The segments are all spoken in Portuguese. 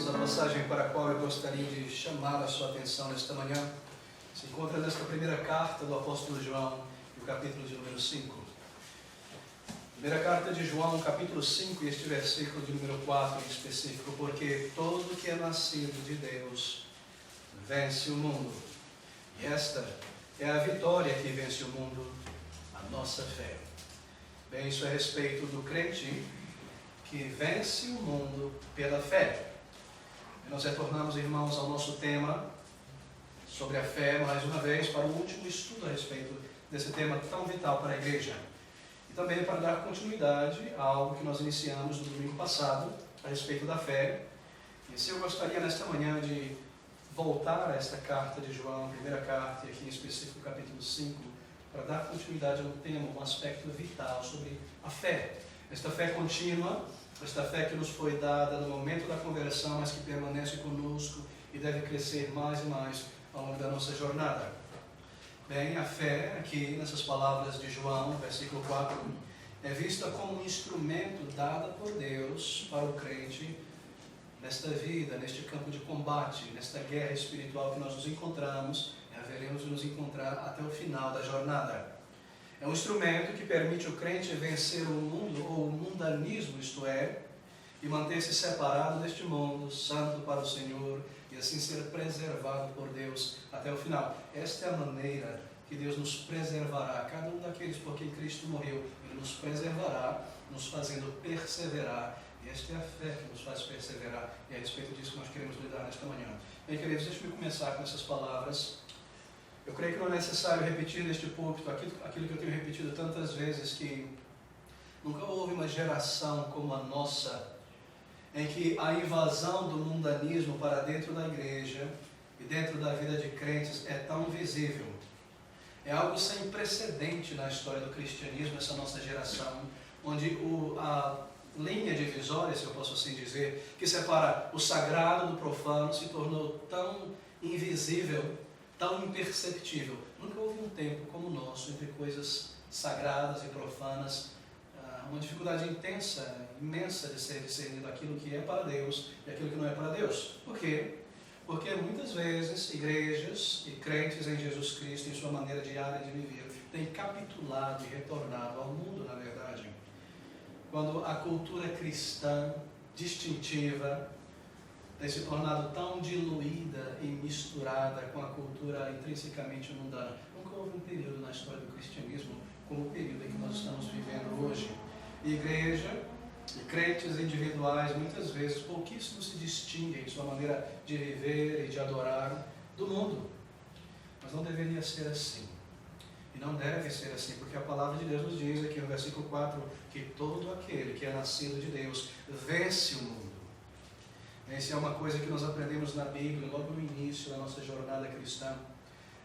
queridos, a passagem para a qual eu gostaria de chamar a sua atenção nesta manhã se encontra nesta primeira carta do apóstolo João, no capítulo de número 5. Primeira carta de João, capítulo 5, e este versículo de número 4 em específico, porque todo que é nascido de Deus vence o mundo. E esta é a vitória que vence o mundo, a nossa fé. Bem, isso é a respeito do crente que vence o mundo pela fé. E nós retornamos, irmãos, ao nosso tema sobre a fé, mais uma vez, para o último estudo a respeito desse tema tão vital para a igreja. E também para dar continuidade a algo que nós iniciamos no domingo passado, a respeito da fé. E se eu gostaria nesta manhã de voltar a esta carta de João, a primeira carta, e aqui em específico o capítulo 5, para dar continuidade a um tema, um aspecto vital sobre a fé. Esta fé contínua, esta fé que nos foi dada no momento da conversão, mas que permanece conosco e deve crescer mais e mais ao longo da nossa jornada. Bem, a fé, aqui nessas palavras de João, versículo 4, é vista como um instrumento dado por Deus para o crente nesta vida, neste campo de combate, nesta guerra espiritual que nós nos encontramos e haveremos de nos encontrar até o final da jornada. É um instrumento que permite o crente vencer o mundo, ou o mundanismo, isto é, e manter-se separado deste mundo, santo para o Senhor, e assim ser preservado por Deus até o final. Esta é a maneira que Deus nos preservará, cada um daqueles por quem Cristo morreu, Ele nos preservará, nos fazendo perseverar. E esta é a fé que nos faz perseverar, e é a respeito disso que nós queremos lidar nesta manhã. Bem, queridos, deixe-me começar com essas palavras. Eu creio que não é necessário repetir neste púlpito aquilo que eu tenho repetido tantas vezes, que nunca houve uma geração como a nossa, em que a invasão do mundanismo para dentro da igreja e dentro da vida de crentes é tão visível. É algo sem precedente na história do cristianismo, essa nossa geração, onde a linha divisória, se eu posso assim dizer, que separa o sagrado do profano se tornou tão invisível, tão imperceptível. Nunca houve um tempo como o nosso entre coisas sagradas e profanas, uma dificuldade intensa, imensa de ser discernido aquilo que é para Deus e aquilo que não é para Deus. Por quê? Porque muitas vezes igrejas e crentes em Jesus Cristo, em sua maneira diária de viver, têm capitulado e retornado ao mundo, na verdade. Quando a cultura cristã distintiva tem se tornado tão diluída e misturada com a cultura intrinsecamente mundana. Nunca houve um período na história do cristianismo como o período em que nós estamos vivendo hoje. Igreja e crentes individuais, muitas vezes, pouquíssimo se distinguem em sua maneira de viver e de adorar do mundo. Mas não deveria ser assim. E não deve ser assim, porque a palavra de Deus nos diz aqui no versículo 4 que todo aquele que é nascido de Deus vence o mundo. Essa é uma coisa que nós aprendemos na Bíblia, logo no início da nossa jornada cristã,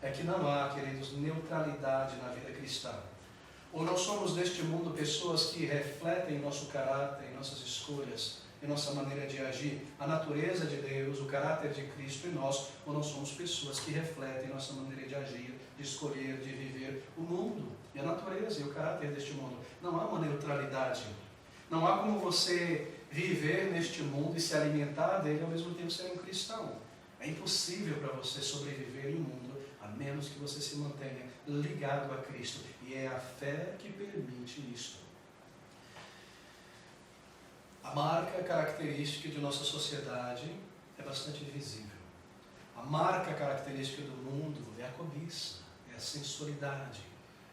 é que não há, queridos, neutralidade na vida cristã. Ou nós somos deste mundo pessoas que refletem nosso caráter, nossas escolhas e nossa maneira de agir, a natureza de Deus, o caráter de Cristo em nós, ou nós somos pessoas que refletem nossa maneira de agir, de escolher, de viver o mundo e a natureza e o caráter deste mundo. Não há uma neutralidade. Não há como você viver neste mundo e se alimentar dele ao mesmo tempo ser um cristão. É impossível para você sobreviver em um mundo a menos que você se mantenha ligado a Cristo. E é a fé que permite isto. A marca característica de nossa sociedade é bastante visível. A marca característica do mundo é a cobiça, é a sensualidade,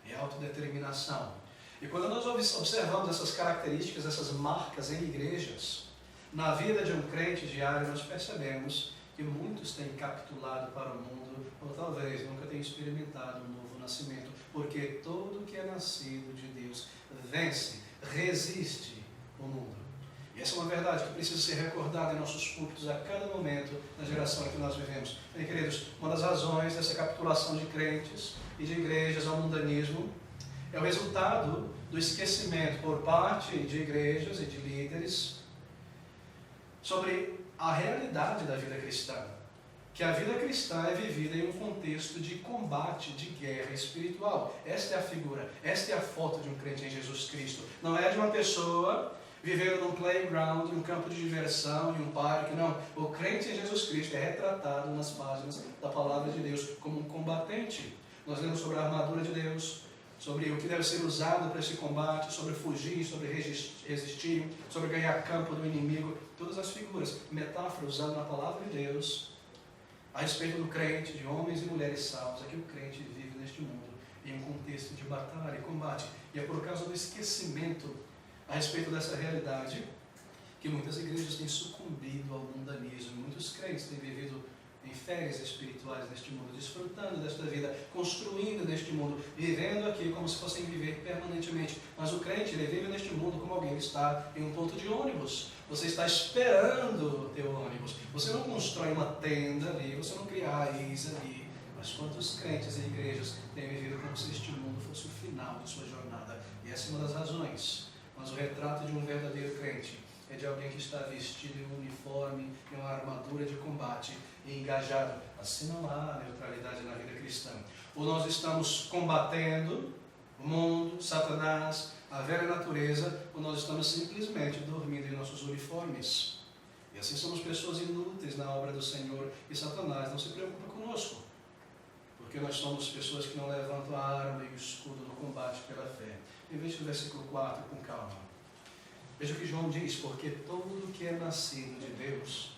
é a autodeterminação. E quando nós observamos essas características, essas marcas em igrejas, na vida de um crente diário, nós percebemos que muitos têm capitulado para o mundo, ou talvez nunca tenham experimentado um novo nascimento, porque todo que é nascido de Deus vence, resiste o mundo. E essa é uma verdade que precisa ser recordada em nossos púlpitos a cada momento da geração em que nós vivemos. Bem, queridos, uma das razões dessa capitulação de crentes e de igrejas ao mundanismo é o resultado do esquecimento por parte de igrejas e de líderes sobre a realidade da vida cristã. Que a vida cristã é vivida em um contexto de combate, de guerra espiritual. Esta é a figura, esta é a foto de um crente em Jesus Cristo. Não é de uma pessoa vivendo num playground, um campo de diversão, em um parque. Não, o crente em Jesus Cristo é retratado nas páginas da palavra de Deus como um combatente. Nós lemos sobre a armadura de Deus, sobre o que deve ser usado para esse combate, sobre fugir, sobre resistir, sobre ganhar campo do inimigo. Todas as figuras, metáforas usadas na palavra de Deus a respeito do crente, de homens e mulheres salvos. Aqui o crente vive neste mundo em um contexto de batalha e combate. E é por causa do esquecimento a respeito dessa realidade que muitas igrejas têm sucumbido ao mundanismo. Muitos crentes têm vivido em férias espirituais neste mundo, desfrutando desta vida, construindo neste mundo, vivendo aqui como se fossem viver permanentemente. Mas o crente, ele vive neste mundo como alguém que está em um ponto de ônibus. Você está esperando o teu ônibus. Você não constrói uma tenda ali, você não cria raiz ali. Mas quantos crentes e igrejas têm vivido como se este mundo fosse o final de sua jornada? E essa é uma das razões. Mas o retrato de um verdadeiro crente é de alguém que está vestido em um uniforme, em uma armadura de combate e engajado. Assim não há neutralidade na vida cristã. Ou nós estamos combatendo o mundo, Satanás, a velha natureza, ou nós estamos simplesmente dormindo em nossos uniformes. E assim somos pessoas inúteis na obra do Senhor, e Satanás não se preocupa conosco, porque nós somos pessoas que não levantam a arma e o escudo no combate pela fé. Em vez do versículo 4, com calma. Veja o que João diz: porque todo que é nascido de Deus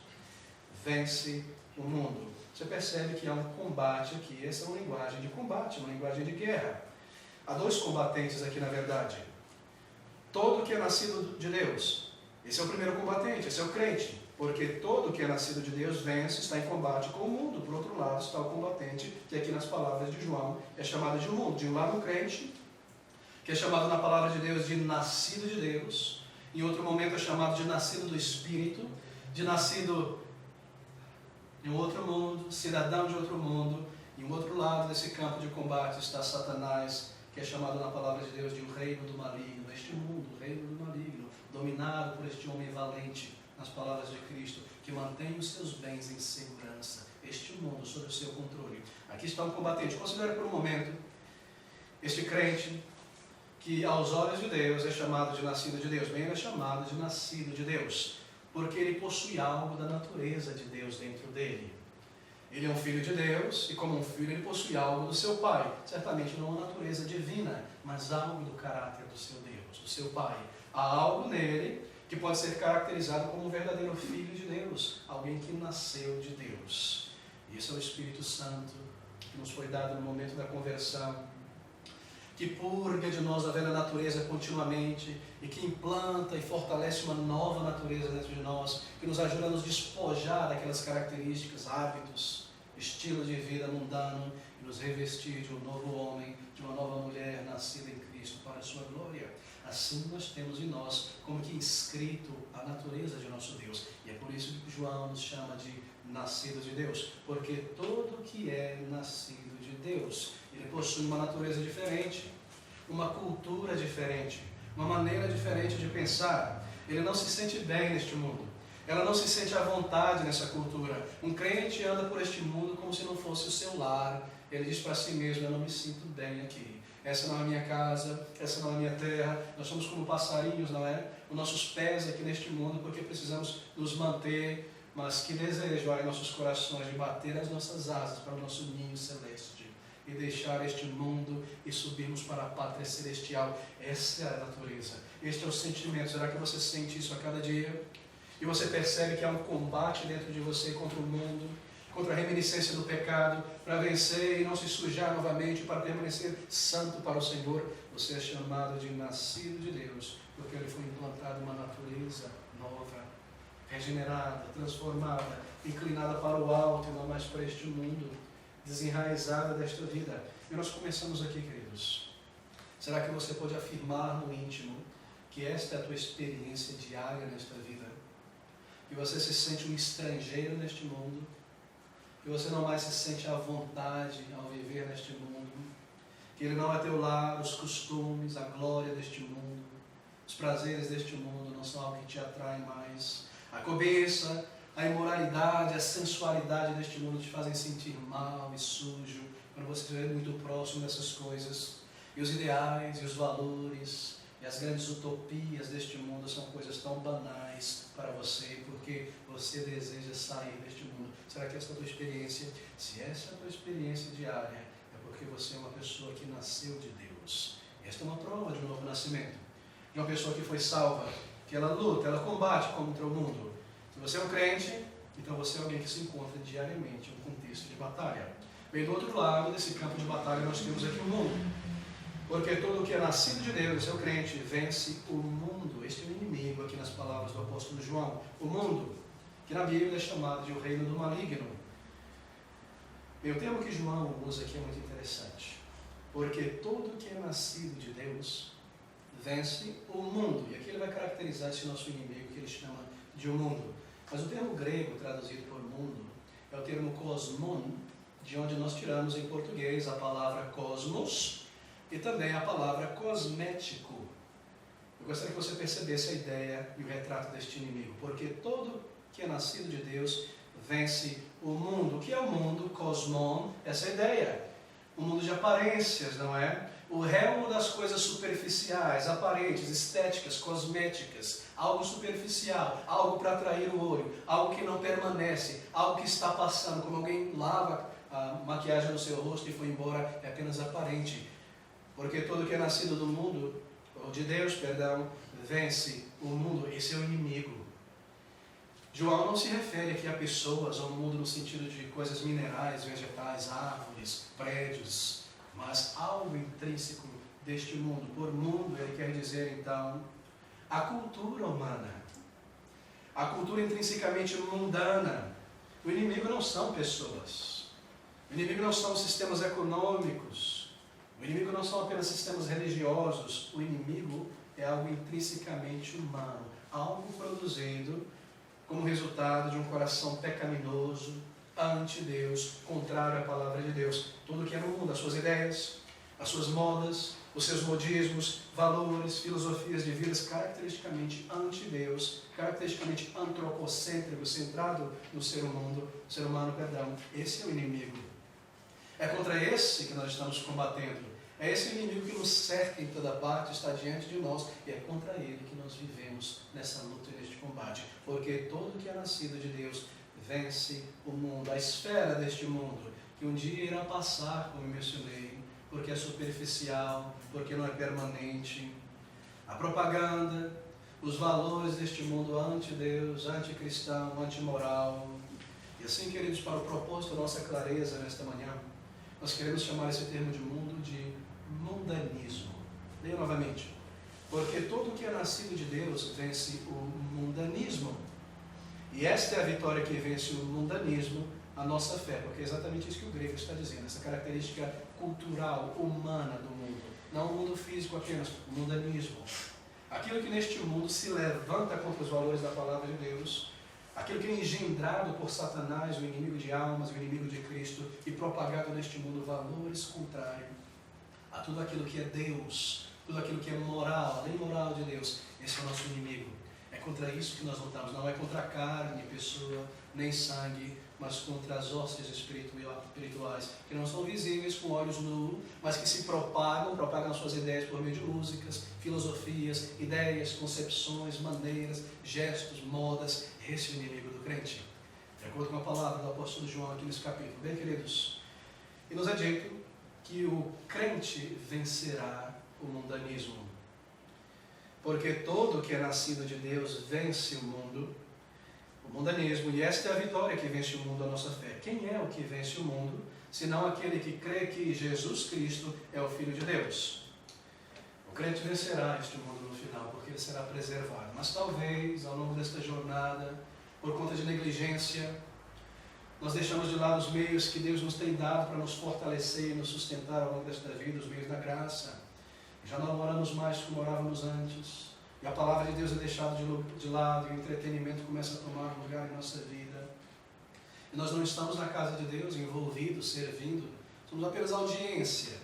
vence o mundo. Você percebe que há um combate aqui. Essa é uma linguagem de combate, uma linguagem de guerra. Há dois combatentes aqui, na verdade. Todo que é nascido de Deus. Esse é o primeiro combatente, esse é o crente. Porque todo que é nascido de Deus vence, está em combate com o mundo. Por outro lado está o combatente, que aqui nas palavras de João é chamado de mundo. De um lado o crente, que é chamado na palavra de Deus de nascido de Deus. Em outro momento é chamado de nascido do Espírito, de nascido em um outro mundo, cidadão de outro mundo. E um outro lado desse campo de combate está Satanás, que é chamado na palavra de Deus de um reino do maligno. Este mundo, o reino do maligno, dominado por este homem valente, nas palavras de Cristo, que mantém os seus bens em segurança. Este mundo sob o seu controle. Aqui está um combatente. Considere por um momento este crente, que aos olhos de Deus é chamado de nascido de Deus. Bem, ele é chamado de nascido de Deus, porque ele possui algo da natureza de Deus dentro dele. Ele é um filho de Deus, e como um filho ele possui algo do seu pai. Certamente não uma natureza divina, mas algo do caráter do seu Deus, do seu pai. Há algo nele que pode ser caracterizado como um verdadeiro filho de Deus, alguém que nasceu de Deus. E esse é o Espírito Santo, que nos foi dado no momento da conversão, que purga de nós a velha natureza continuamente e que implanta e fortalece uma nova natureza dentro de nós, que nos ajuda a nos despojar daquelas características, hábitos, estilo de vida mundano e nos revestir de um novo homem, de uma nova mulher nascida em Cristo para a sua glória. Assim nós temos em nós como que inscrito a natureza de nosso Deus. E é por isso que João nos chama de nascido de Deus, porque todo que é nascido de Deus, ele possui uma natureza diferente, uma cultura diferente, uma maneira diferente de pensar. Ele não se sente bem neste mundo, ela não se sente à vontade nessa cultura. Um crente anda por este mundo como se não fosse o seu lar. Ele diz para si mesmo: eu não me sinto bem aqui. Essa não é a minha casa, essa não é a minha terra. Nós somos como passarinhos, não é? Os nossos pés aqui neste mundo, porque precisamos nos manter. Mas que desejo há em nossos corações de bater as nossas asas para o nosso ninho celeste e deixar este mundo e subirmos para a pátria celestial. Essa é a natureza, este é o sentimento. Será que você sente isso a cada dia? E você percebe que há um combate dentro de você contra o mundo, contra a reminiscência do pecado, para vencer e não se sujar novamente, para permanecer santo para o Senhor. Você é chamado de nascido de Deus, porque ele foi implantado uma natureza nova, regenerada, transformada, inclinada para o alto e não mais para este mundo, desenraizada desta vida. E nós começamos aqui, queridos. Será que você pode afirmar no íntimo que esta é a tua experiência diária nesta vida? Que você se sente um estrangeiro neste mundo? Que você não mais se sente à vontade ao viver neste mundo? Que ele não é teu lar, os costumes, a glória deste mundo, os prazeres deste mundo não são algo que te atrai mais. A cobiça, a imoralidade, a sensualidade deste mundo te fazem sentir mal e sujo quando você estiver muito próximo dessas coisas. E os ideais e os valores E as grandes utopias deste mundo são coisas tão banais para você, porque você deseja sair deste mundo. Será que essa é a tua experiência? Se essa é a tua experiência diária, é porque você é uma pessoa que nasceu de Deus. Esta é uma prova de um novo nascimento. De uma pessoa que foi salva, que ela luta, ela combate contra o mundo. Se você é um crente, então você é alguém que se encontra diariamente em um contexto de batalha. Bem, do outro lado desse campo de batalha nós temos aqui o mundo. Porque todo o que é nascido de Deus, seu crente, vence o mundo. Este é o inimigo aqui nas palavras do apóstolo João. O mundo, que na Bíblia é chamado de o reino do maligno. E o termo que João usa aqui é muito interessante. Porque todo o que é nascido de Deus vence o mundo. E aqui ele vai caracterizar esse nosso inimigo que ele chama de o mundo. Mas o termo grego traduzido por mundo é o termo cosmon, de onde nós tiramos em português a palavra cosmos e também a palavra cosmético. Eu gostaria que você percebesse a ideia e o retrato deste inimigo, porque todo que é nascido de Deus vence o mundo. O que é o mundo? Cosmon, essa é a ideia. O mundo de aparências, não é? O ramo das coisas superficiais, aparentes, estéticas, cosméticas, algo superficial, algo para atrair o olho, algo que não permanece, algo que está passando, como alguém lava a maquiagem no seu rosto e foi embora, é apenas aparente. Porque todo que é nascido do mundo, ou de Deus, perdão, vence o mundo. Esse é o inimigo. João não se refere aqui a pessoas, ao mundo no sentido de coisas minerais, vegetais, árvores, prédios, mas algo intrínseco deste mundo. Por mundo, ele quer dizer, então, a cultura humana, a cultura intrinsecamente mundana. O inimigo não são pessoas, o inimigo não são sistemas econômicos, o inimigo não são apenas sistemas religiosos, o inimigo é algo intrinsecamente humano, algo produzido como resultado de um coração pecaminoso, ante-Deus, contrário à palavra de Deus. Tudo que é no mundo, as suas ideias, as suas modas, os seus modismos, valores, filosofias de vidas caracteristicamente ante-Deus, caracteristicamente antropocêntrico, centrado no ser humano, perdão. Esse é o inimigo. É contra esse que nós estamos combatendo. É esse inimigo que nos cerca em toda parte, está diante de nós, e é contra ele que nós vivemos nessa luta e neste combate. Porque todo que é nascido de Deus vence o mundo, a esfera deste mundo, que um dia irá passar, como mencionei, porque é superficial, porque não é permanente. A propaganda, os valores deste mundo anti-Deus, anticristão, antimoral. E assim, queridos, para o propósito da nossa clareza nesta manhã, nós queremos chamar esse termo de mundo de mundanismo. Leia novamente. Porque todo que é nascido de Deus vence o mundanismo. E esta é a vitória que vence o mundanismo, a nossa fé. Porque é exatamente isso que o grego está dizendo. Essa característica cultural, humana do mundo. Não o mundo físico apenas, o mundanismo. Aquilo que neste mundo se levanta contra os valores da palavra de Deus. Aquilo que é engendrado por Satanás, o inimigo de almas, o inimigo de Cristo, e propagado neste mundo valores contrários a tudo aquilo que é Deus, tudo aquilo que é moral, a lei moral de Deus. Esse é o nosso inimigo. É contra isso que nós lutamos. Não é contra a carne, pessoa, nem sangue, mas contra as hostes espirituais, que não são visíveis com olhos nus, mas que se propagam suas ideias por meio de músicas, filosofias, ideias, concepções, maneiras, gestos, modas. Esse é o inimigo do crente. De acordo com a palavra do apóstolo João aqui nesse capítulo. Bem, queridos, e nos é dito que o crente vencerá o mundanismo. Porque todo que é nascido de Deus vence o mundo, o mundanismo, e esta é a vitória que vence o mundo, a nossa fé. Quem é o que vence o mundo, senão aquele que crê que Jesus Cristo é o Filho de Deus? O crente vencerá este mundo no final, porque ele será preservado. Mas talvez, ao longo desta jornada, por conta de negligência, nós deixamos de lado os meios que Deus nos tem dado para nos fortalecer e nos sustentar ao longo desta vida, os meios da graça. Já não oramos mais como orávamos antes. E a palavra de Deus é deixada de lado e o entretenimento começa a tomar lugar em nossa vida. E nós não estamos na casa de Deus envolvidos, servindo. Somos apenas audiência,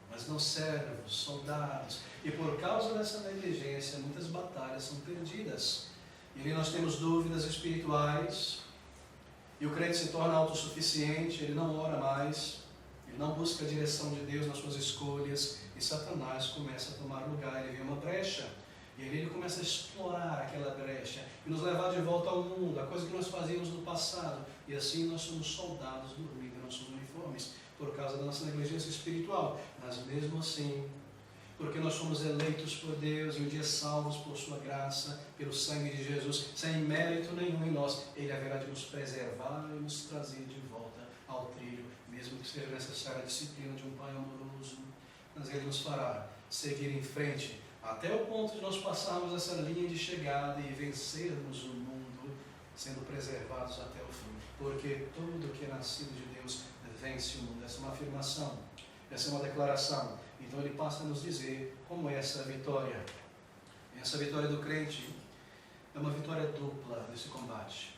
mas não servos, soldados. E por causa dessa negligência, muitas batalhas são perdidas. E ali nós temos dúvidas espirituais. E o crente se torna autossuficiente, ele não ora mais. Ele não busca a direção de Deus nas suas escolhas, e Satanás começa a tomar lugar, ele vê uma brecha, e aí ele começa a explorar aquela brecha, e nos levar de volta ao mundo, a coisa que nós fazíamos no passado, e assim nós somos soldados do ruído em nossos uniformes, por causa da nossa negligência espiritual, mas mesmo assim, porque nós somos eleitos por Deus e um dia salvos por sua graça, pelo sangue de Jesus, sem mérito nenhum em nós, Ele haverá de nos preservar e nos trazer de volta ao trilho, mesmo que seja necessária a disciplina de um Pai amoroso, mas Ele nos fará seguir em frente, até o ponto de nós passarmos essa linha de chegada e vencermos o mundo, sendo preservados até o fim, porque tudo que é nascido de Deus vence o mundo. Essa é uma afirmação, essa é uma declaração. Então ele passa a nos dizer como é essa vitória. Essa vitória do crente é uma vitória dupla nesse combate.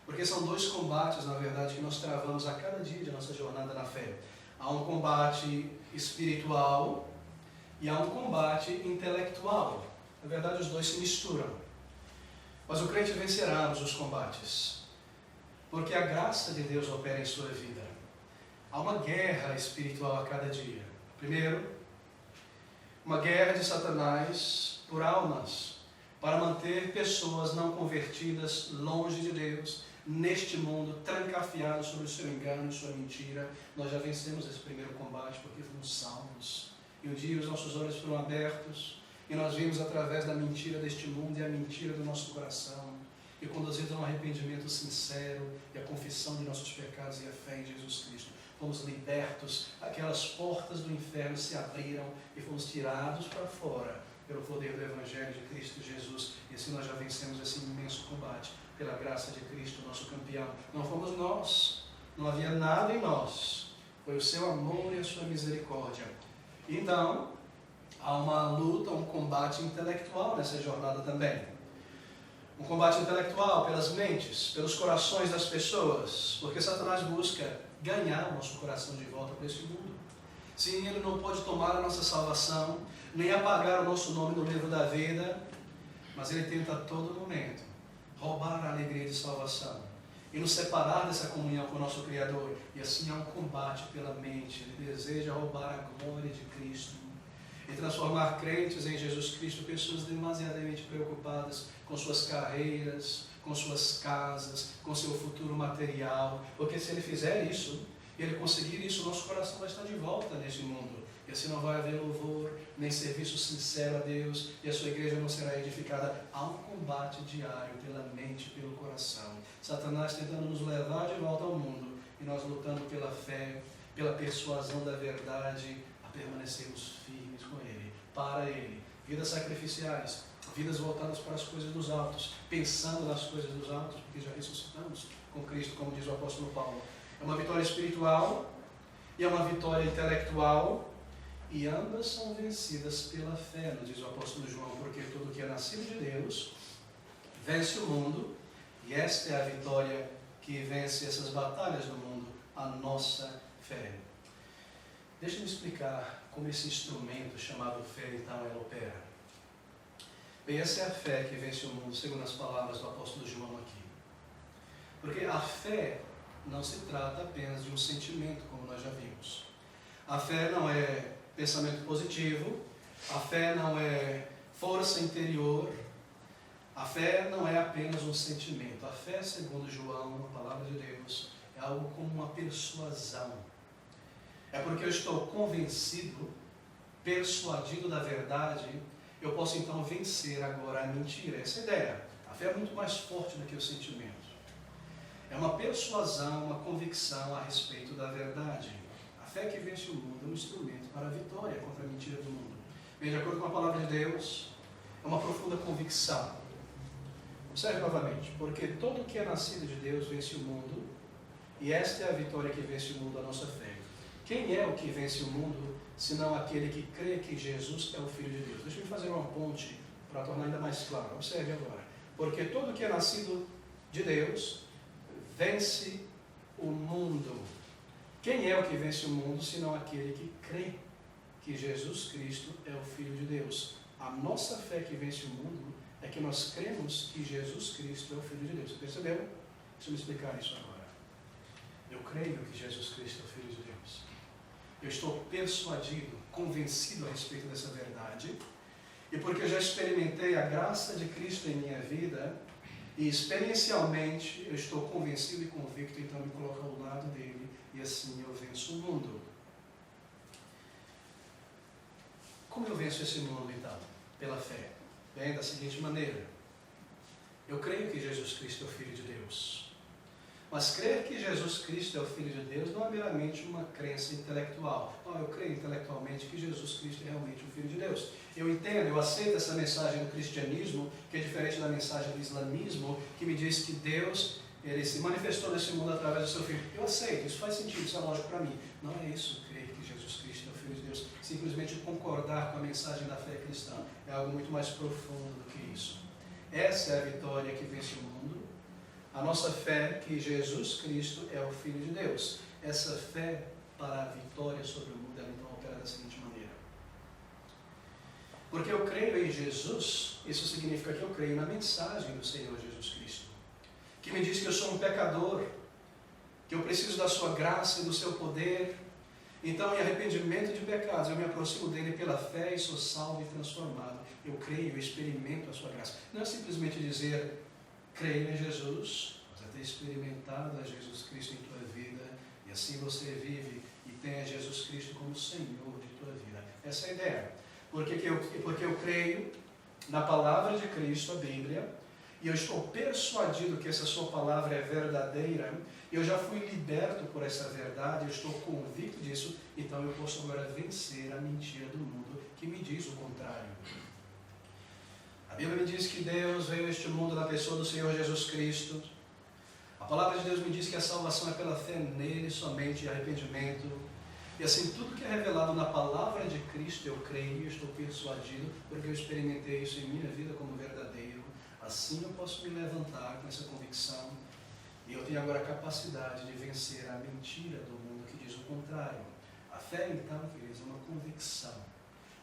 Porque são dois combates, na verdade, que nós travamos a cada dia de nossa jornada na fé. Há um combate espiritual e há um combate intelectual. Na verdade, os dois se misturam. Mas o crente vencerá ambos os combates, porque a graça de Deus opera em sua vida. Há uma guerra espiritual a cada dia. Primeiro, uma guerra de Satanás por almas, para manter pessoas não convertidas longe de Deus, neste mundo, trancafiados sobre o seu engano e sua mentira. Nós já vencemos esse primeiro combate porque fomos salvos. E um dia os nossos olhos foram abertos e nós vimos através da mentira deste mundo e a mentira do nosso coração, e conduzidos a um arrependimento sincero e a confissão de nossos pecados e a fé em Jesus Cristo. Fomos libertos, aquelas portas do inferno se abriram e fomos tirados para fora pelo poder do Evangelho de Cristo Jesus. E assim nós já vencemos esse imenso combate, pela graça de Cristo, nosso campeão. Não fomos nós, não havia nada em nós, foi o seu amor e a sua misericórdia. Então, há uma luta, um combate intelectual nessa jornada também. Um combate intelectual pelas mentes, pelos corações das pessoas, porque Satanás busca ganhar o nosso coração de volta para esse mundo. Sim, ele não pode tomar a nossa salvação, nem apagar o nosso nome no livro da vida, mas ele tenta a todo momento roubar a alegria de salvação e nos separar dessa comunhão com o nosso Criador. E assim há um combate pela mente. Ele deseja roubar a glória de Cristo e transformar crentes em Jesus Cristo, pessoas demasiadamente preocupadas com suas carreiras, com suas casas, com seu futuro material, porque se ele fizer isso, e ele conseguir isso, nosso coração vai estar de volta nesse mundo, e assim não vai haver louvor, nem serviço sincero a Deus, e a sua igreja não será edificada. Há um combate diário pela mente, pelo coração, Satanás tentando nos levar de volta ao mundo, e nós lutando pela fé, pela persuasão da verdade, a permanecermos firmes com Ele, para Ele, vidas sacrificiais, vidas voltadas para as coisas dos altos, pensando nas coisas dos altos, porque já ressuscitamos com Cristo, como diz o apóstolo Paulo. É uma vitória espiritual e é uma vitória intelectual, e ambas são vencidas pela fé, nos diz o apóstolo João, porque tudo que é nascido de Deus vence o mundo, e esta é a vitória que vence essas batalhas do mundo, a nossa fé. Deixa eu explicar como esse instrumento chamado fé, então, ela opera. Bem, essa é a fé que vence o mundo, segundo as palavras do apóstolo João aqui. Porque a fé não se trata apenas de um sentimento, como nós já vimos. A fé não é pensamento positivo, a fé não é força interior, a fé não é apenas um sentimento. A fé, segundo João, a palavra de Deus, é algo como uma persuasão. É porque eu estou convencido, persuadido da verdade, eu posso então vencer agora a mentira. Essa é a ideia. A fé é muito mais forte do que o sentimento. É uma persuasão, uma convicção a respeito da verdade. A fé que vence o mundo é um instrumento para a vitória contra a mentira do mundo. Bem, de acordo com a palavra de Deus, é uma profunda convicção. Observe novamente, porque todo que é nascido de Deus vence o mundo, e esta é a vitória que vence o mundo, a nossa fé. Quem é o que vence o mundo, senão aquele que crê que Jesus é o Filho de Deus? Deixa eu fazer uma ponte para tornar ainda mais claro. Observe agora. Porque todo que é nascido de Deus vence o mundo. Quem é o que vence o mundo, senão aquele que crê que Jesus Cristo é o Filho de Deus? A nossa fé que vence o mundo é que nós cremos que Jesus Cristo é o Filho de Deus. Você percebeu? Deixa eu me explicar isso agora. Eu creio que Jesus Cristo é o Filho de Deus. eu estou persuadido, convencido a respeito dessa verdade, e porque eu já experimentei a graça de Cristo em minha vida, e experiencialmente eu estou convencido e convicto, então me coloco ao lado dele, e assim eu venço o mundo. Como eu venço esse mundo, então? Pela fé. Bem, da seguinte maneira: eu creio que Jesus Cristo é o Filho de Deus. Mas crer que Jesus Cristo é o Filho de Deus não é meramente uma crença intelectual. Não, eu creio intelectualmente que Jesus Cristo é realmente o Filho de Deus. Eu entendo, eu aceito essa mensagem do cristianismo, que é diferente da mensagem do islamismo, que me diz que Deus, ele se manifestou nesse mundo através do seu Filho. Eu aceito, isso faz sentido, isso é lógico para mim. Não é isso, crer que Jesus Cristo é o Filho de Deus. Simplesmente concordar com a mensagem da fé cristã. É algo muito mais profundo do que isso. Essa é a vitória que vence o mundo. A nossa fé que Jesus Cristo é o Filho de Deus. Essa fé para a vitória sobre o mundo, ela então opera da seguinte maneira: porque eu creio em Jesus, isso significa que eu creio na mensagem do Senhor Jesus Cristo, que me diz que eu sou um pecador, que eu preciso da sua graça e do seu poder. Então, em arrependimento de pecados, eu me aproximo dele pela fé e sou salvo e transformado. Eu creio, eu experimento a sua graça. Não é simplesmente dizer, creio em Jesus, mas é ter experimentado a Jesus Cristo em tua vida, e assim você vive e tem a Jesus Cristo como Senhor de tua vida. Essa é a ideia. Porque eu creio na palavra de Cristo, a Bíblia, e eu estou persuadido que essa sua palavra é verdadeira, eu já fui liberto por essa verdade, eu estou convicto disso, então eu posso agora vencer a mentira do mundo que me diz o contrário. A Bíblia me diz que Deus veio a este mundo na pessoa do Senhor Jesus Cristo. A palavra de Deus me diz que a salvação é pela fé nele, somente e arrependimento. E assim, tudo que é revelado na palavra de Cristo, eu creio, eu estou persuadido, porque eu experimentei isso em minha vida como verdadeiro. Assim eu posso me levantar com essa convicção, e eu tenho agora a capacidade de vencer a mentira do mundo que diz o contrário. A fé, então, queridos, é uma convicção,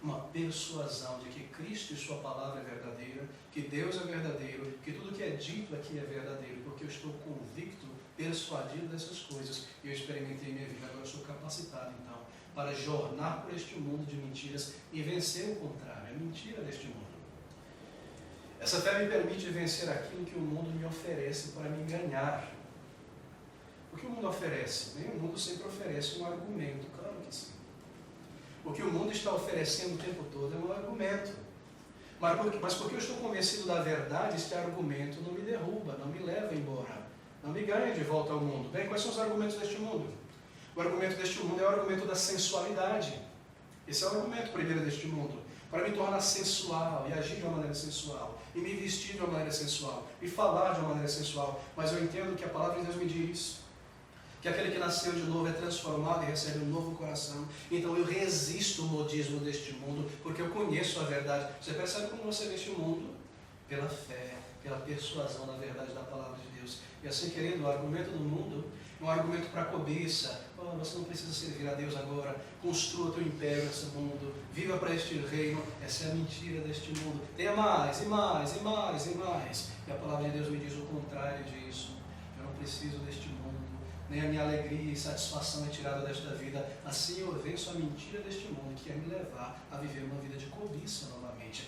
uma persuasão de que Cristo e sua palavra é verdadeira, que Deus é verdadeiro, que tudo que é dito aqui é verdadeiro, porque eu estou convicto, persuadido dessas coisas, e eu experimentei minha vida. Agora eu sou capacitado, então, para jornar por este mundo de mentiras e vencer o contrário, a mentira deste mundo. Essa fé me permite vencer aquilo que o mundo me oferece para me ganhar. O que o mundo oferece? O mundo sempre oferece um argumento, claro que sim. O que o mundo está oferecendo o tempo todo é um argumento. Mas porque eu estou convencido da verdade, este argumento não me derruba, não me leva embora, não me ganha de volta ao mundo. Bem, quais são os argumentos deste mundo? O argumento deste mundo é o argumento da sensualidade. Esse é o argumento primeiro deste mundo. Para me tornar sensual, e agir de uma maneira sensual, e me vestir de uma maneira sensual, e falar de uma maneira sensual. Mas eu entendo que a palavra de Deus me diz que aquele que nasceu de novo é transformado e recebe um novo coração. Então eu resisto ao modismo deste mundo, porque eu conheço a verdade. Você percebe como você vê este mundo? Pela fé, pela persuasão da verdade da palavra de Deus. E assim, querido, o argumento do mundo é um argumento para a cobiça. Oh, você não precisa servir a Deus agora. Construa teu império nesse mundo. Viva para este reino. Essa é a mentira deste mundo. Tenha mais, e mais, e mais, e mais. E a palavra de Deus me diz o contrário disso. Eu não preciso deste mundo. Nem a minha alegria e satisfação é tirada desta vida. Assim eu venço a mentira deste mundo, que é me levar a viver uma vida de cobiça novamente.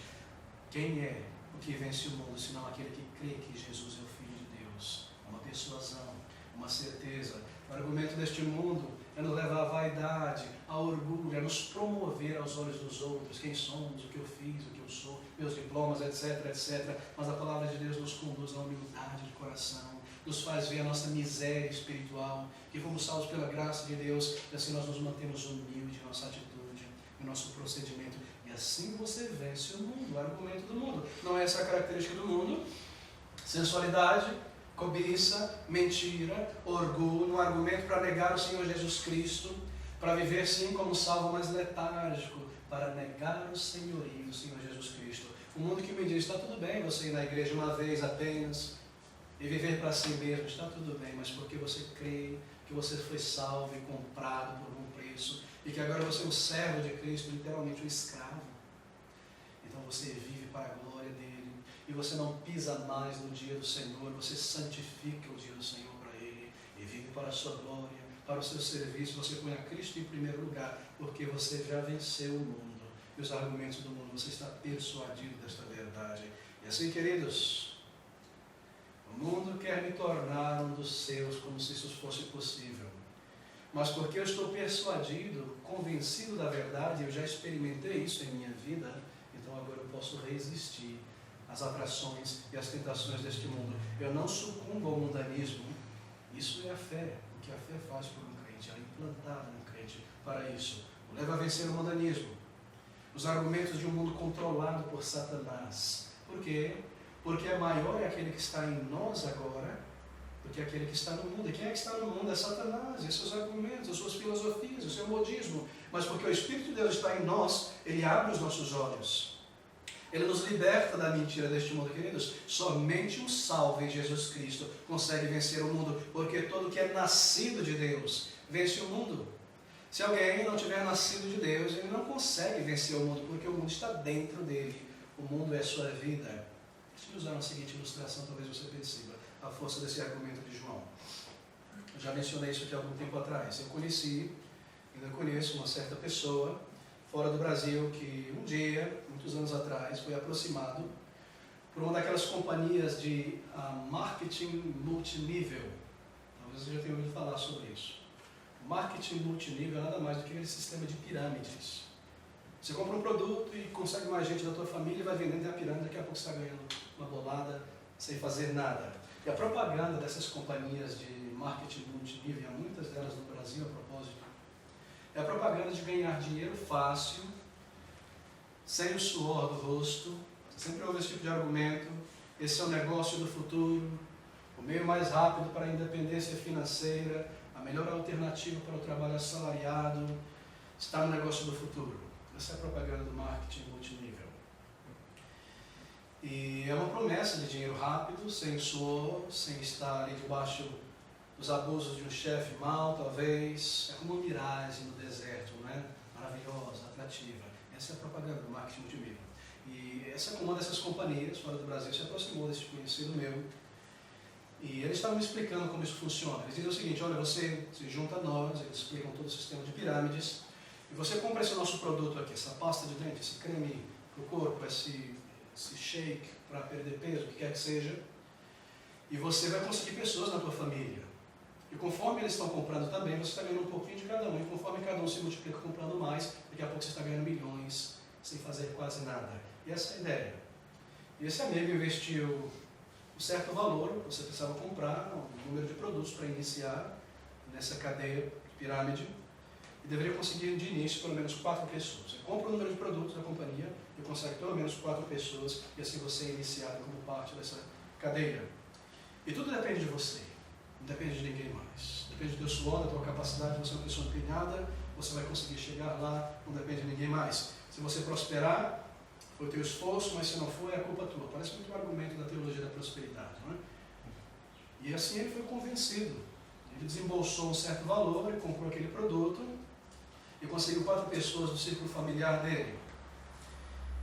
Quem é o que vence o mundo, senão aquele que crê que Jesus é o Filho de Deus? É uma persuasão, uma certeza. O argumento deste mundo é nos levar à vaidade, ao orgulho, é nos promover aos olhos dos outros, quem somos, o que eu fiz, o que eu sou, meus diplomas, etc, etc. Mas a palavra de Deus nos conduz à humildade de coração, nos faz ver a nossa miséria espiritual, que fomos salvos pela graça de Deus, e assim nós nos mantemos humildes em nossa atitude, em nosso procedimento. E assim você vence o mundo, o argumento do mundo. Não é essa a característica do mundo? Sensualidade, cobiça, mentira, orgulho, um argumento para negar o Senhor Jesus Cristo, para viver sim como salvo, mas letárgico, para negar o senhorio do Senhor Jesus Cristo. O mundo que me diz, está tudo bem você ir na igreja uma vez apenas, e viver para si mesmo, está tudo bem, mas porque você crê que você foi salvo e comprado por um preço, e que agora você é um servo de Cristo, literalmente um escravo. Então você vive para a glória dele, e você não pisa mais no dia do Senhor, você santifica o dia do Senhor para ele, e vive para a sua glória, para o seu serviço, você põe a Cristo em primeiro lugar, porque você já venceu o mundo. E os argumentos do mundo, você está persuadido desta verdade. E assim, queridos, o mundo quer me tornar um dos seus, como se isso fosse possível. Mas porque eu estou persuadido, convencido da verdade, eu já experimentei isso em minha vida, então agora eu posso resistir às atrações e às tentações deste mundo. Eu não sucumbo ao mundanismo. Isso é a fé. O que a fé faz por um crente, ela é implantada no crente para isso. O leva a vencer o mundanismo. Os argumentos de um mundo controlado por Satanás. Por quê? Porque maior é aquele que está em nós agora do que aquele que está no mundo. E quem é que está no mundo? É Satanás, e seus argumentos, as suas filosofias, o seu modismo. Mas porque o Espírito de Deus está em nós, ele abre os nossos olhos. Ele nos liberta da mentira deste mundo, queridos. Somente um salvo em Jesus Cristo consegue vencer o mundo, porque todo que é nascido de Deus vence o mundo. Se alguém não tiver nascido de Deus, ele não consegue vencer o mundo, porque o mundo está dentro dele. O mundo é a sua vida. Deixa eu usar a seguinte ilustração, talvez você perceba a força desse argumento de João. Eu já mencionei isso aqui há algum tempo atrás. Eu ainda conheço uma certa pessoa fora do Brasil que um dia, muitos anos atrás, foi aproximado por uma daquelas companhias de marketing multinível. Talvez você já tenha ouvido falar sobre isso. Marketing multinível é nada mais do que aquele sistema de pirâmides. Você compra um produto e consegue mais gente da tua família e vai vendendo a pirâmide, daqui a pouco você está ganhando uma bolada sem fazer nada. E a propaganda dessas companhias de marketing multinível, e há muitas delas no Brasil a propósito, é a propaganda de ganhar dinheiro fácil, sem o suor do rosto. Você sempre ouve esse tipo de argumento. Esse é o negócio do futuro, o meio mais rápido para a independência financeira, a melhor alternativa para o trabalho assalariado, está no negócio do futuro. Essa é a propaganda do marketing multinível. E é uma promessa de dinheiro rápido, sem suor, sem estar ali debaixo dos abusos de um chefe mau, talvez. É como uma miragem no deserto, não é? Maravilhosa, atrativa. Essa é a propaganda do marketing multinível. E uma dessas companhias fora do Brasil se aproximou desse conhecido meu. E eles estavam me explicando como isso funciona. Eles dizem o seguinte: olha, você se junta a nós, eles explicam todo o sistema de pirâmides, e você compra esse nosso produto aqui, essa pasta de dente, esse creme para o corpo, esse shake para perder peso, o que quer que seja, e você vai conseguir pessoas na tua família. E conforme eles estão comprando também, você está ganhando um pouquinho de cada um, e conforme cada um se multiplica comprando mais, daqui a pouco você está ganhando milhões, sem fazer quase nada. E essa é a ideia. E esse amigo investiu um certo valor, você precisava comprar um número de produtos para iniciar nessa cadeia de pirâmide, e deveria conseguir de início pelo menos 4 pessoas. Você compra o número de produtos da companhia e consegue pelo menos 4 pessoas, e assim você é iniciado como parte dessa cadeia. E tudo depende de você, não depende de ninguém mais. Depende do teu suor, da tua capacidade, você é uma pessoa empenhada, você vai conseguir chegar lá, não depende de ninguém mais. Se você prosperar, foi o teu esforço, mas se não for, é a culpa tua. Parece muito um argumento da teologia da prosperidade, não é? E assim ele foi convencido. Ele desembolsou um certo valor, ele comprou aquele produto e conseguiu 4 pessoas do círculo familiar dele.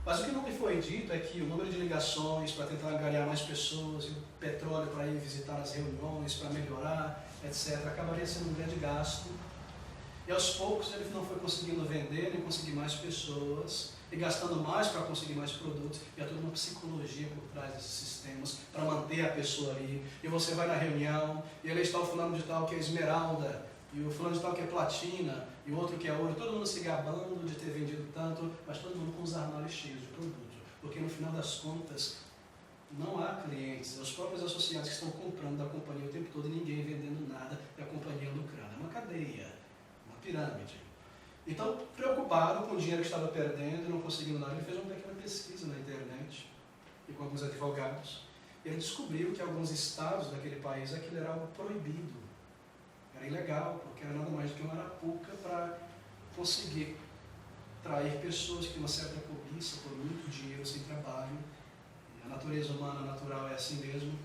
Mas o que não lhe foi dito é que o número de ligações para tentar angariar mais pessoas, e o petróleo para ir visitar as reuniões, para melhorar, etc., acabaria sendo um grande gasto. E aos poucos ele não foi conseguindo vender, nem conseguir mais pessoas, e gastando mais para conseguir mais produtos. E há toda uma psicologia por trás desses sistemas para manter a pessoa ali. E você vai na reunião, e ele está o fulano de tal que é esmeralda, e o fulano de tal que é platina, e o outro que é ouro, todo mundo se gabando de ter vendido tanto, mas todo mundo com os armários cheios de produto. Porque no final das contas, não há clientes, os próprios associados que estão comprando da companhia o tempo todo e ninguém vendendo nada e a companhia lucrando. É uma cadeia, uma pirâmide. Então, preocupado com o dinheiro que estava perdendo e não conseguindo nada, ele fez uma pequena pesquisa na internet e com alguns advogados. E ele descobriu que em alguns estados daquele país aquilo era algo proibido. Era ilegal, porque era nada mais do que uma arapuca para conseguir atrair pessoas que têm uma certa cobiça por muito dinheiro sem trabalho. E a natureza humana natural é assim mesmo.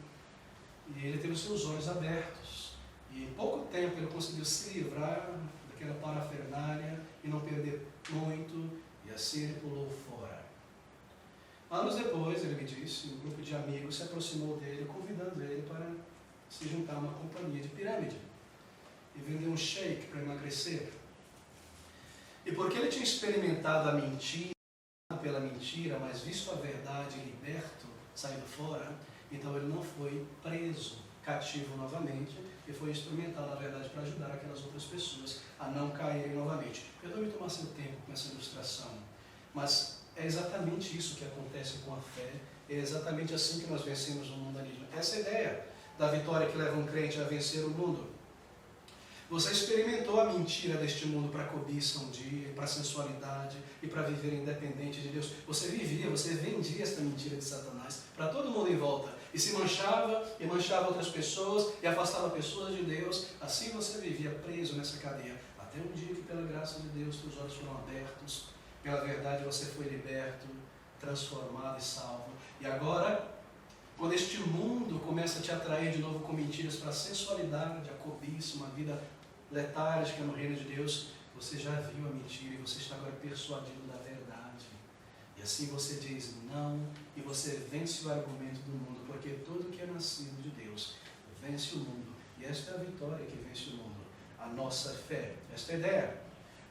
E ele teve os seus olhos abertos. E em pouco tempo ele conseguiu se livrar daquela parafernália e não perder muito, e assim ele pulou fora. Anos depois, ele me disse, um grupo de amigos se aproximou dele, convidando ele para se juntar a uma companhia de pirâmide. E vendeu um shake para emagrecer. E porque ele tinha experimentado a mentira pela mentira, mas visto a verdade liberto, saindo fora, então ele não foi preso, cativo novamente, e foi instrumental, na verdade, para ajudar aquelas outras pessoas a não caírem novamente. Perdoe-me tomar seu tempo com essa ilustração, mas é exatamente isso que acontece com a fé, é exatamente assim que nós vencemos o mundanismo. Essa é a ideia da vitória que leva um crente a vencer o mundo. Você experimentou a mentira deste mundo para a cobiça um dia, para a sensualidade e para viver independente de Deus. Você vivia, você vendia esta mentira de Satanás para todo mundo em volta. E se manchava, e manchava outras pessoas, e afastava pessoas de Deus. Assim você vivia preso nessa cadeia. Até um dia que, pela graça de Deus, seus olhos foram abertos. Pela verdade você foi liberto, transformado e salvo. E agora, quando este mundo começa a te atrair de novo com mentiras para a sensualidade, a cobiça, uma vida letárgica no reino de Deus, você já viu a mentira e você está agora persuadido da verdade. E assim você diz não e você vence o argumento do mundo, porque todo que é nascido de Deus vence o mundo. E esta é a vitória que vence o mundo, a nossa fé. Esta é a ideia.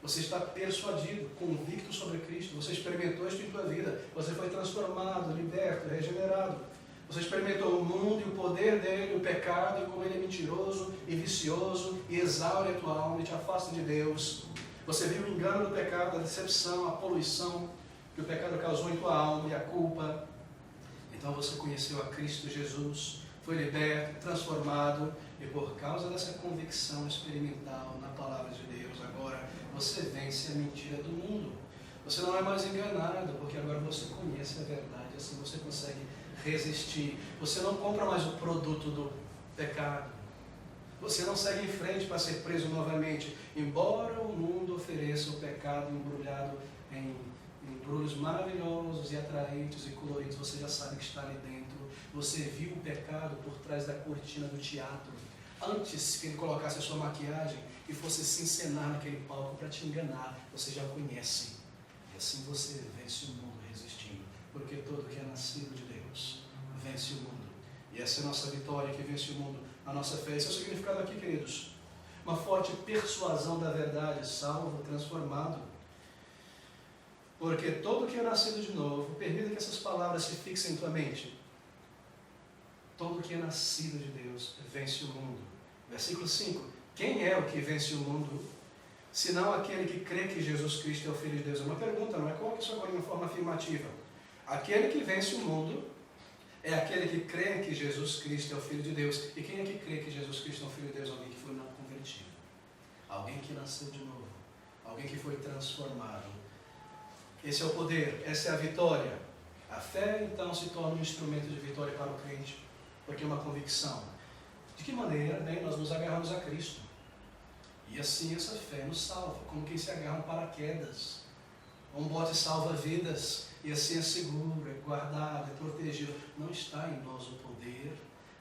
Você está persuadido, convicto sobre Cristo, você experimentou isto em tua vida, você foi transformado, liberto, regenerado. Você experimentou o mundo e o poder dele, o pecado, e como ele é mentiroso e vicioso e exaure a tua alma e te afasta de Deus. Você viu o engano do pecado, a decepção, a poluição que o pecado causou em tua alma e a culpa. Então você conheceu a Cristo Jesus, foi liberto, transformado, e por causa dessa convicção experimental na palavra de Deus, agora você vence a mentira do mundo. Você não é mais enganado, porque agora você conhece a verdade, assim você consegue resistir. Você não compra mais o produto do pecado. Você não segue em frente para ser preso novamente. Embora o mundo ofereça o pecado embrulhado em embrulhos maravilhosos e atraentes e coloridos, você já sabe que está ali dentro. Você viu o pecado por trás da cortina do teatro. Antes que ele colocasse a sua maquiagem e fosse se encenar naquele palco para te enganar, você já o conhece. E assim você vence o mundo resistindo. Porque todo que é nascido de Deus vence o mundo. E essa é a nossa vitória que vence o mundo, a nossa fé. Esse é o significado aqui, queridos. Uma forte persuasão da verdade, salvo, transformado. Porque todo que é nascido de novo, permita que essas palavras se fixem em tua mente. Todo que é nascido de Deus vence o mundo. Versículo 5. Quem é o que vence o mundo, senão aquele que crê que Jesus Cristo é o Filho de Deus? É uma pergunta, não é? Coloque isso agora de uma forma afirmativa. Aquele que vence o mundo é aquele que crê que Jesus Cristo é o Filho de Deus. E quem é que crê que Jesus Cristo é o Filho de Deus? Alguém que foi não convertido. Alguém que nasceu de novo. Alguém que foi transformado. Esse é o poder, essa é a vitória. A fé, então, se torna um instrumento de vitória para o crente, porque é uma convicção. De que maneira? Bem, nós nos agarramos a Cristo. E assim essa fé nos salva, como quem se agarra a um paraquedas. Um bote salva-vidas, e assim é seguro, é guardado, é protegido. Não está em nós o poder,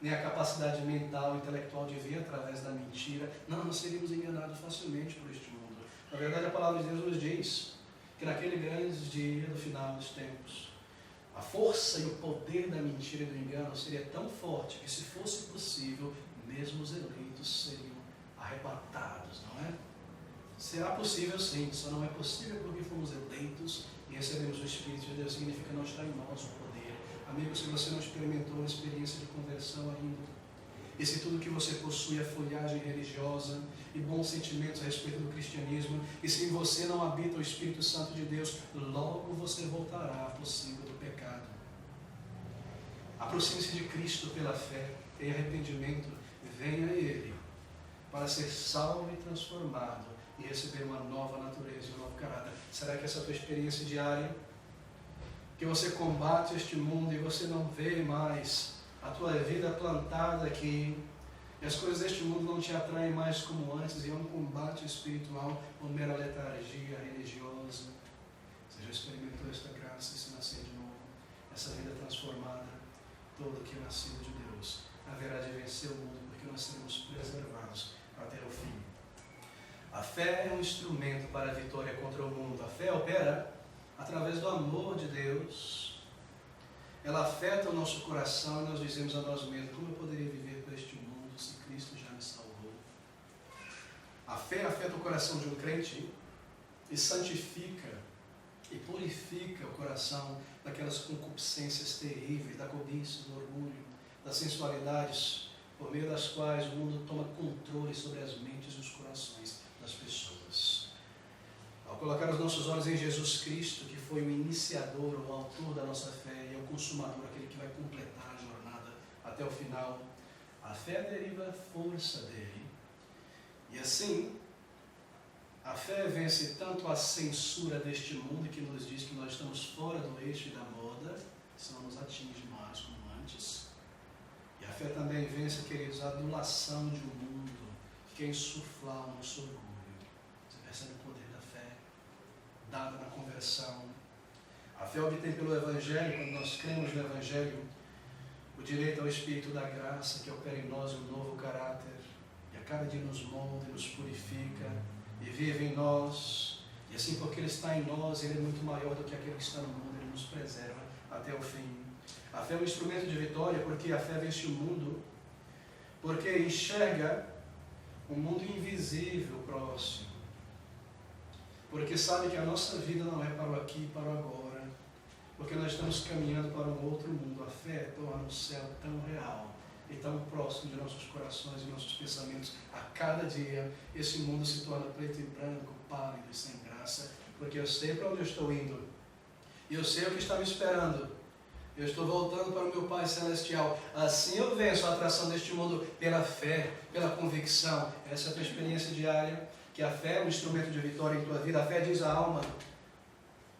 nem a capacidade mental, intelectual de vir através da mentira. Não, nós seríamos enganados facilmente por este mundo. Na verdade, a palavra de Deus nos diz que naquele grande dia do final dos tempos, a força e o poder da mentira e do engano seria tão forte que, se fosse possível, mesmo os eleitos seriam arrebatados, não é? Será possível sim, só não é possível porque fomos eleitos e recebemos o Espírito de Deus. Significa não está em nós o poder. Amigo, se você não experimentou uma experiência de conversão ainda, e se tudo que você possui é folhagem religiosa e bons sentimentos a respeito do cristianismo, e se em você não habita o Espírito Santo de Deus, logo você voltará ao possível do pecado. Aproxime-se de Cristo pela fé, em arrependimento, venha a Ele para ser salvo e transformado e receber uma nova natureza e um novo caráter. Será que essa é a tua experiência diária? Que você combate este mundo e você não vê mais a tua vida plantada aqui, e as coisas deste mundo não te atraem mais como antes, e é um combate espiritual ou mera letargia religiosa. Você já experimentou esta graça de se nascer de novo, essa vida transformada? Todo que é nascido de Deus haverá de vencer o mundo, porque nós seremos preservados até o fim. A fé é um instrumento para a vitória contra o mundo. A fé opera através do amor de Deus. Ela afeta o nosso coração e nós dizemos a nós mesmos: como eu poderia viver por este mundo se Cristo já me salvou? fé afeta o coração de um crente e santifica e purifica o coração daquelas concupiscências terríveis, da cobiça, do orgulho, das sensualidades, por meio das quais o mundo toma controle sobre as mentes e os corações das pessoas. Ao colocar os nossos olhos em Jesus Cristo, que foi o iniciador, o autor da nossa fé e é o consumador, aquele que vai completar a jornada até o final, a fé deriva força dele. E assim, a fé vence tanto a censura deste mundo, que nos diz que nós estamos fora do eixo e da moda, se não nos atinge mais como antes. E a fé também vence, queridos, a adulação de um mundo que quer insuflar o nosso orgulho. Você percebe o poder da fé, dada na conversão. A fé obtém pelo Evangelho, quando nós cremos no Evangelho, o direito ao Espírito da graça, que opera em nós um novo caráter, e a cada dia nos molda e nos purifica, e vive em nós, e assim porque Ele está em nós, Ele é muito maior do que aquele que está no mundo, Ele nos preserva até o fim. A fé é um instrumento de vitória, porque a fé vence o mundo, porque enxerga um mundo invisível próximo, porque sabe que a nossa vida não é para o aqui e para o agora, porque nós estamos caminhando para um outro mundo. A fé torna o céu tão real e tão próximo de nossos corações e nossos pensamentos. A cada dia, esse mundo se torna preto e branco, pálido e sem graça, porque eu sei para onde eu estou indo, e eu sei o que está me esperando. Eu estou voltando para o meu Pai Celestial. Assim eu venço a atração deste mundo pela fé, pela convicção. Essa é a tua experiência diária, que a fé é um instrumento de vitória em tua vida. A fé diz à alma: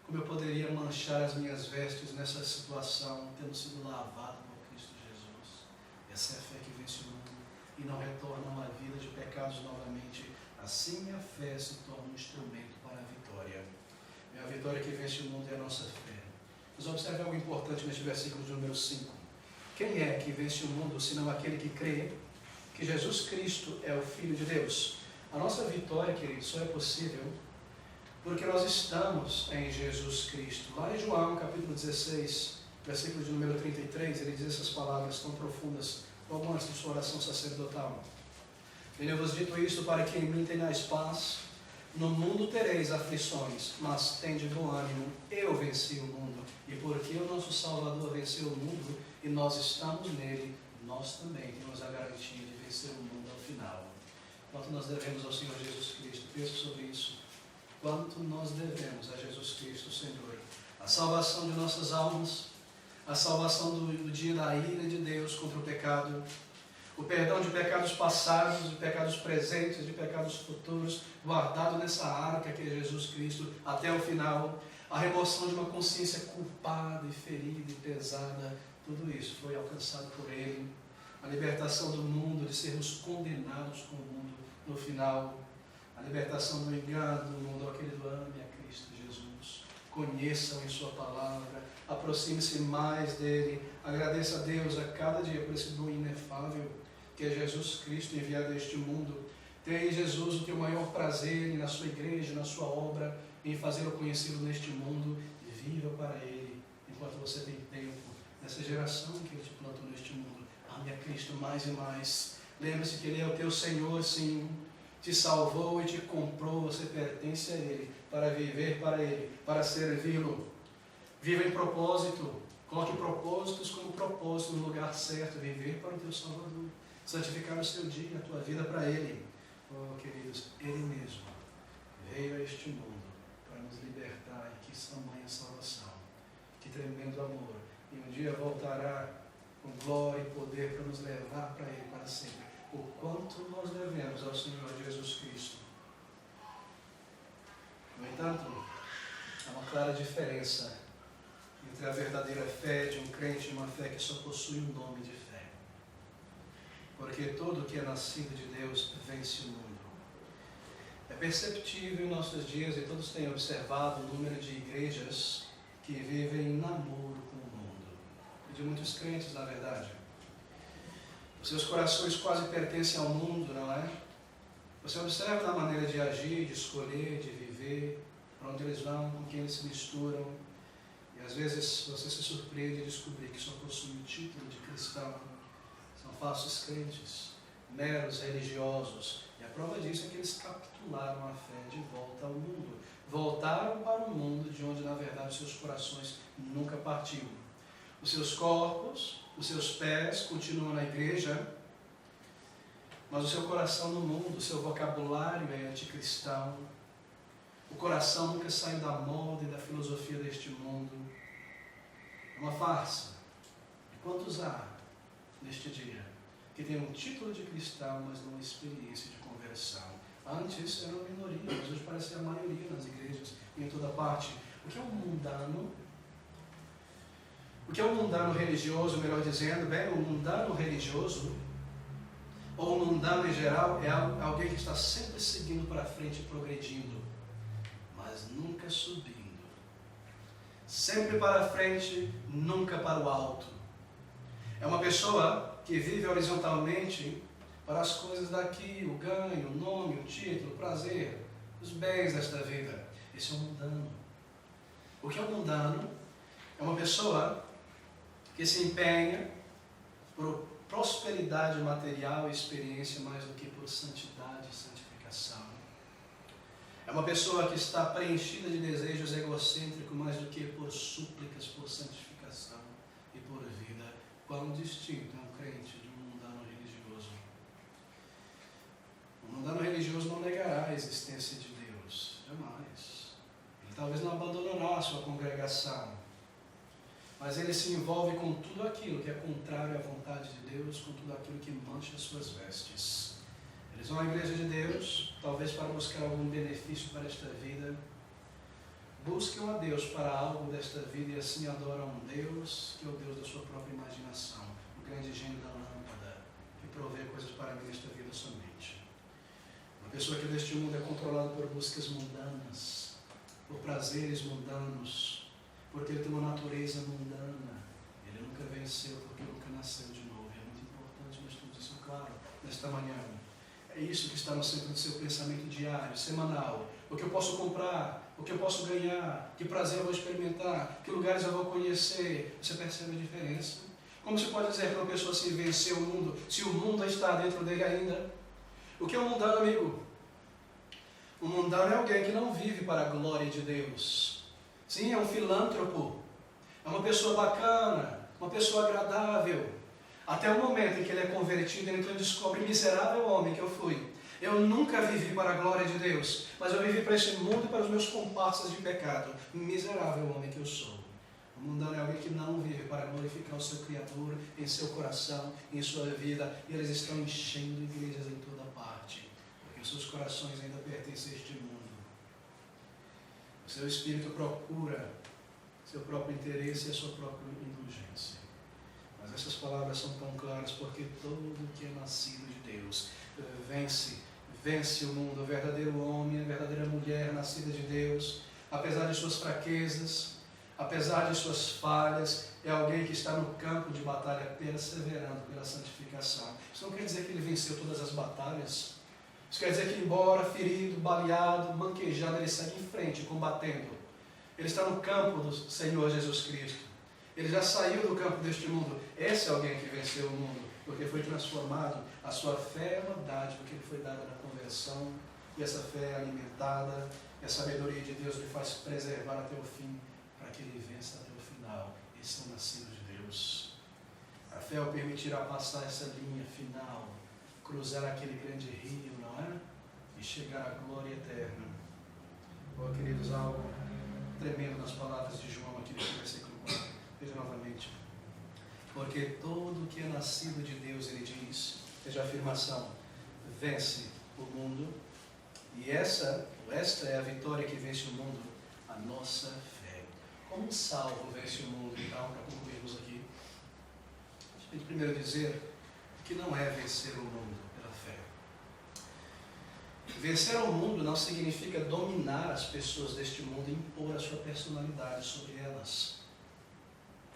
como eu poderia manchar as minhas vestes nessa situação, tendo sido lavado por Cristo Jesus? Essa é a fé que vence o mundo e não retorna a uma vida de pecados novamente. Assim a fé se torna um instrumento para a vitória. É a vitória que vence o mundo é a nossa fé. Mas observe algo importante neste versículo de número 5. Quem é que vence o mundo, senão aquele que crê que Jesus Cristo é o Filho de Deus? A nossa vitória, queridos, só é possível porque nós estamos em Jesus Cristo. Lá em João, capítulo 16, versículo de número 33, ele diz essas palavras tão profundas, logo antes de sua oração sacerdotal. Tenho-vos dito isto para que em mim tenhais paz. No mundo tereis aflições, mas tende bom ânimo, eu venci o mundo. E porque o nosso Salvador venceu o mundo e nós estamos nele, nós também temos a garantia de vencer o mundo ao final. Quanto nós devemos ao Senhor Jesus Cristo? Pensa sobre isso. Quanto nós devemos a Jesus Cristo, Senhor? A salvação de nossas almas, a salvação do dia da ira de Deus contra o pecado, o perdão de pecados passados, de pecados presentes, de pecados futuros, guardado nessa arca que é Jesus Cristo até o final, a remoção de uma consciência culpada e ferida e pesada, tudo isso foi alcançado por Ele, a libertação do mundo, de sermos condenados com o mundo no final, a libertação do engano do mundo, aquele do ame a Cristo Jesus, conheçam em sua palavra, aproxime-se mais dele, agradeça a Deus a cada dia por esse dom inefável que é Jesus Cristo enviado a este mundo. Tenha em Jesus o teu maior prazer, na sua igreja, na sua obra, em fazê-lo conhecido neste mundo, e viva para Ele, enquanto você tem tempo, nessa geração que Ele te plantou neste mundo. Ame a Cristo mais e mais. Lembre-se que Ele é o teu Senhor, sim, te salvou e te comprou, você pertence a Ele, para viver para Ele, para servi-lo. Viva em propósito, coloque propósitos como propósito no lugar certo, viver para o teu Salvador. Santificar o seu dia, a tua vida para Ele. Oh, queridos, Ele mesmo veio a este mundo para nos libertar. E que tamanha salvação, que tremendo amor. E um dia voltará com glória e poder para nos levar para Ele para sempre. O quanto nós devemos ao Senhor Jesus Cristo. No entanto, há uma clara diferença entre a verdadeira fé de um crente e uma fé que só possui um nome de fé. Porque todo que é nascido de Deus vence o mundo. É perceptível em nossos dias, e todos têm observado, o número de igrejas que vivem em namoro com o mundo. E de muitos crentes, na verdade. Os seus corações quase pertencem ao mundo, não é? Você observa na maneira de agir, de escolher, de viver, para onde eles vão, com quem eles se misturam. E às vezes você se surpreende de descobrir que só possuem o título de cristão. São falsos crentes, meros religiosos. E a prova disso é que eles capitularam a fé de volta ao mundo. Voltaram para o mundo de onde, na verdade, seus corações nunca partiram. Os seus corpos, os seus pés continuam na igreja, mas o seu coração no mundo, o seu vocabulário é anticristão. O coração nunca saiu da moda e da filosofia deste mundo. É uma farsa. E quantos há neste dia que tem um título de cristão, mas não uma experiência de conversão? Antes era uma minoria, mas hoje parece ser a maioria nas igrejas e em toda parte. O que é um mundano? O que é um mundano religioso, melhor dizendo? Bem, o mundano religioso, ou o mundano em geral, é alguém que está sempre seguindo para frente, progredindo, mas nunca subindo. Sempre para frente, nunca para o alto. É uma pessoa que vive horizontalmente para as coisas daqui, o ganho, o nome, o título, o prazer, os bens desta vida. Esse é um mundano. O que é um mundano? É uma pessoa que se empenha por prosperidade material e experiência mais do que por santidade e santificação. É uma pessoa que está preenchida de desejos egocêntricos mais do que por súplicas, por santificação e por vida. Quão distinto é um crente de um mundano religioso. O mundano religioso não negará a existência de Deus, jamais. Ele talvez não abandonará a sua congregação, mas ele se envolve com tudo aquilo que é contrário à vontade de Deus, com tudo aquilo que mancha as suas vestes. Eles vão à igreja de Deus, talvez para buscar algum benefício para esta vida. Buscam a Deus para algo desta vida e assim adoram um Deus que é o Deus da sua própria imaginação, o grande gênio da lâmpada, que provê coisas para mim nesta vida somente. Uma pessoa que neste mundo é controlada por buscas mundanas, por prazeres mundanos, porque ele tem uma natureza mundana. Ele nunca venceu porque nunca nasceu de novo. É muito importante nós termos isso claro nesta manhã. É isso que está no centro do seu pensamento diário, semanal. O que eu posso comprar, o que eu posso ganhar, que prazer eu vou experimentar, que lugares eu vou conhecer. Você percebe a diferença? Como você pode dizer para uma pessoa assim, vencer o mundo, se o mundo está dentro dele ainda? O que é um mundano, amigo? Um mundano é alguém que não vive para a glória de Deus. Sim, é um filântropo, é uma pessoa bacana, uma pessoa agradável. Até o momento em que ele é convertido, ele então descobre: miserável homem que eu fui. Eu nunca vivi para a glória de Deus, mas eu vivi para esse mundo e para os meus comparsas de pecado. Miserável homem que eu sou. O mundano é alguém que não vive para glorificar o seu Criador em seu coração, em sua vida. E eles estão enchendo igrejas em toda parte, porque os seus corações ainda pertencem a este mundo. O seu espírito procura seu próprio interesse e a sua própria indulgência. Mas essas palavras são tão claras, porque todo que é nascido de Deus vence o mundo. O verdadeiro homem, a verdadeira mulher nascida de Deus, apesar de suas fraquezas, apesar de suas falhas, é alguém que está no campo de batalha perseverando pela santificação. Isso não quer dizer que ele venceu todas as batalhas. Isso quer dizer que, embora ferido, baleado, manquejado, ele segue em frente, combatendo. Ele está no campo do Senhor Jesus Cristo. Ele já saiu do campo deste mundo. Esse é alguém que venceu o mundo, porque foi transformado. A sua fé é uma dádiva que lhe foi dada na conversão, e essa fé é alimentada, e a sabedoria de Deus lhe faz preservar até o fim, para que ele vença até o final. Esse é o nascido de Deus. A fé o permitirá passar essa linha final, cruzar aquele grande rio, não é? E chegar à glória eterna. Oh, queridos, algo tremendo nas palavras de João aqui nesse versículo 4. Veja novamente. Porque todo que é nascido de Deus, ele diz, veja a afirmação, vence o mundo. E esta é a vitória que vence o mundo, a nossa fé. Como um salvo vence o mundo, então, para concluirmos aqui? A gente primeiro dizer que não é vencer o mundo pela fé. Vencer ao mundo não significa dominar as pessoas deste mundo e impor a sua personalidade sobre elas.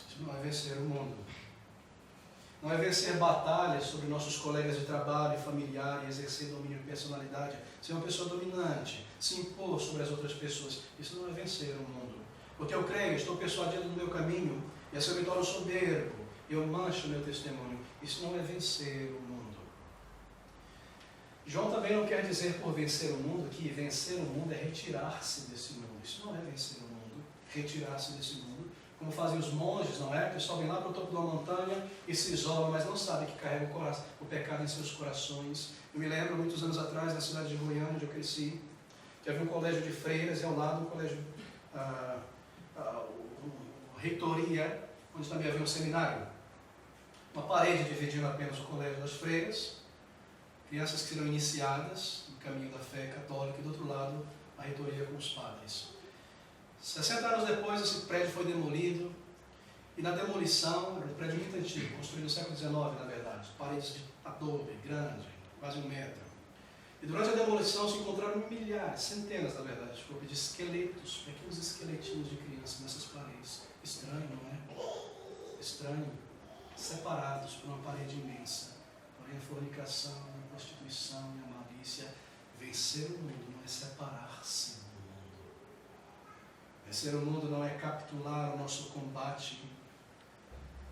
Isso não é vencer o mundo. Não é vencer batalhas sobre nossos colegas de trabalho e familiar e exercer domínio de personalidade, ser uma pessoa dominante, se impor sobre as outras pessoas. Isso não é vencer o mundo. Porque eu creio, estou persuadido no meu caminho, e assim eu me torno soberbo, eu mancho o meu testemunho. Isso não é vencer o mundo. João também não quer dizer por vencer o mundo que vencer o mundo é retirar-se desse mundo. Isso não é vencer o mundo, retirar-se desse mundo, como fazem os monges, não é? Que sobem lá para o topo de uma montanha e se isolam, mas não sabem que carregam o pecado em seus corações. Eu me lembro, muitos anos atrás, na cidade de Goiânia, onde eu cresci, que havia um colégio de freiras e ao lado um colégio, reitoria, onde também havia um seminário. Uma parede dividindo apenas o colégio das freiras, crianças que serão iniciadas no caminho da fé católica, e do outro lado a reitoria com os padres. 60 anos depois, esse prédio foi demolido, e na demolição, um prédio muito antigo, construído no século XIX, na verdade, paredes de adobe, grande, quase 1 metro. E durante a demolição se encontraram milhares, centenas, na verdade, de esqueletos, pequenos esqueletinhos de crianças nessas paredes. Estranho, não é? Estranho. Separados por uma parede imensa. Porém, a fornicação, a prostituição e a malícia, vencer o mundo não é separar-se do mundo. Vencer o mundo não é capitular o nosso combate.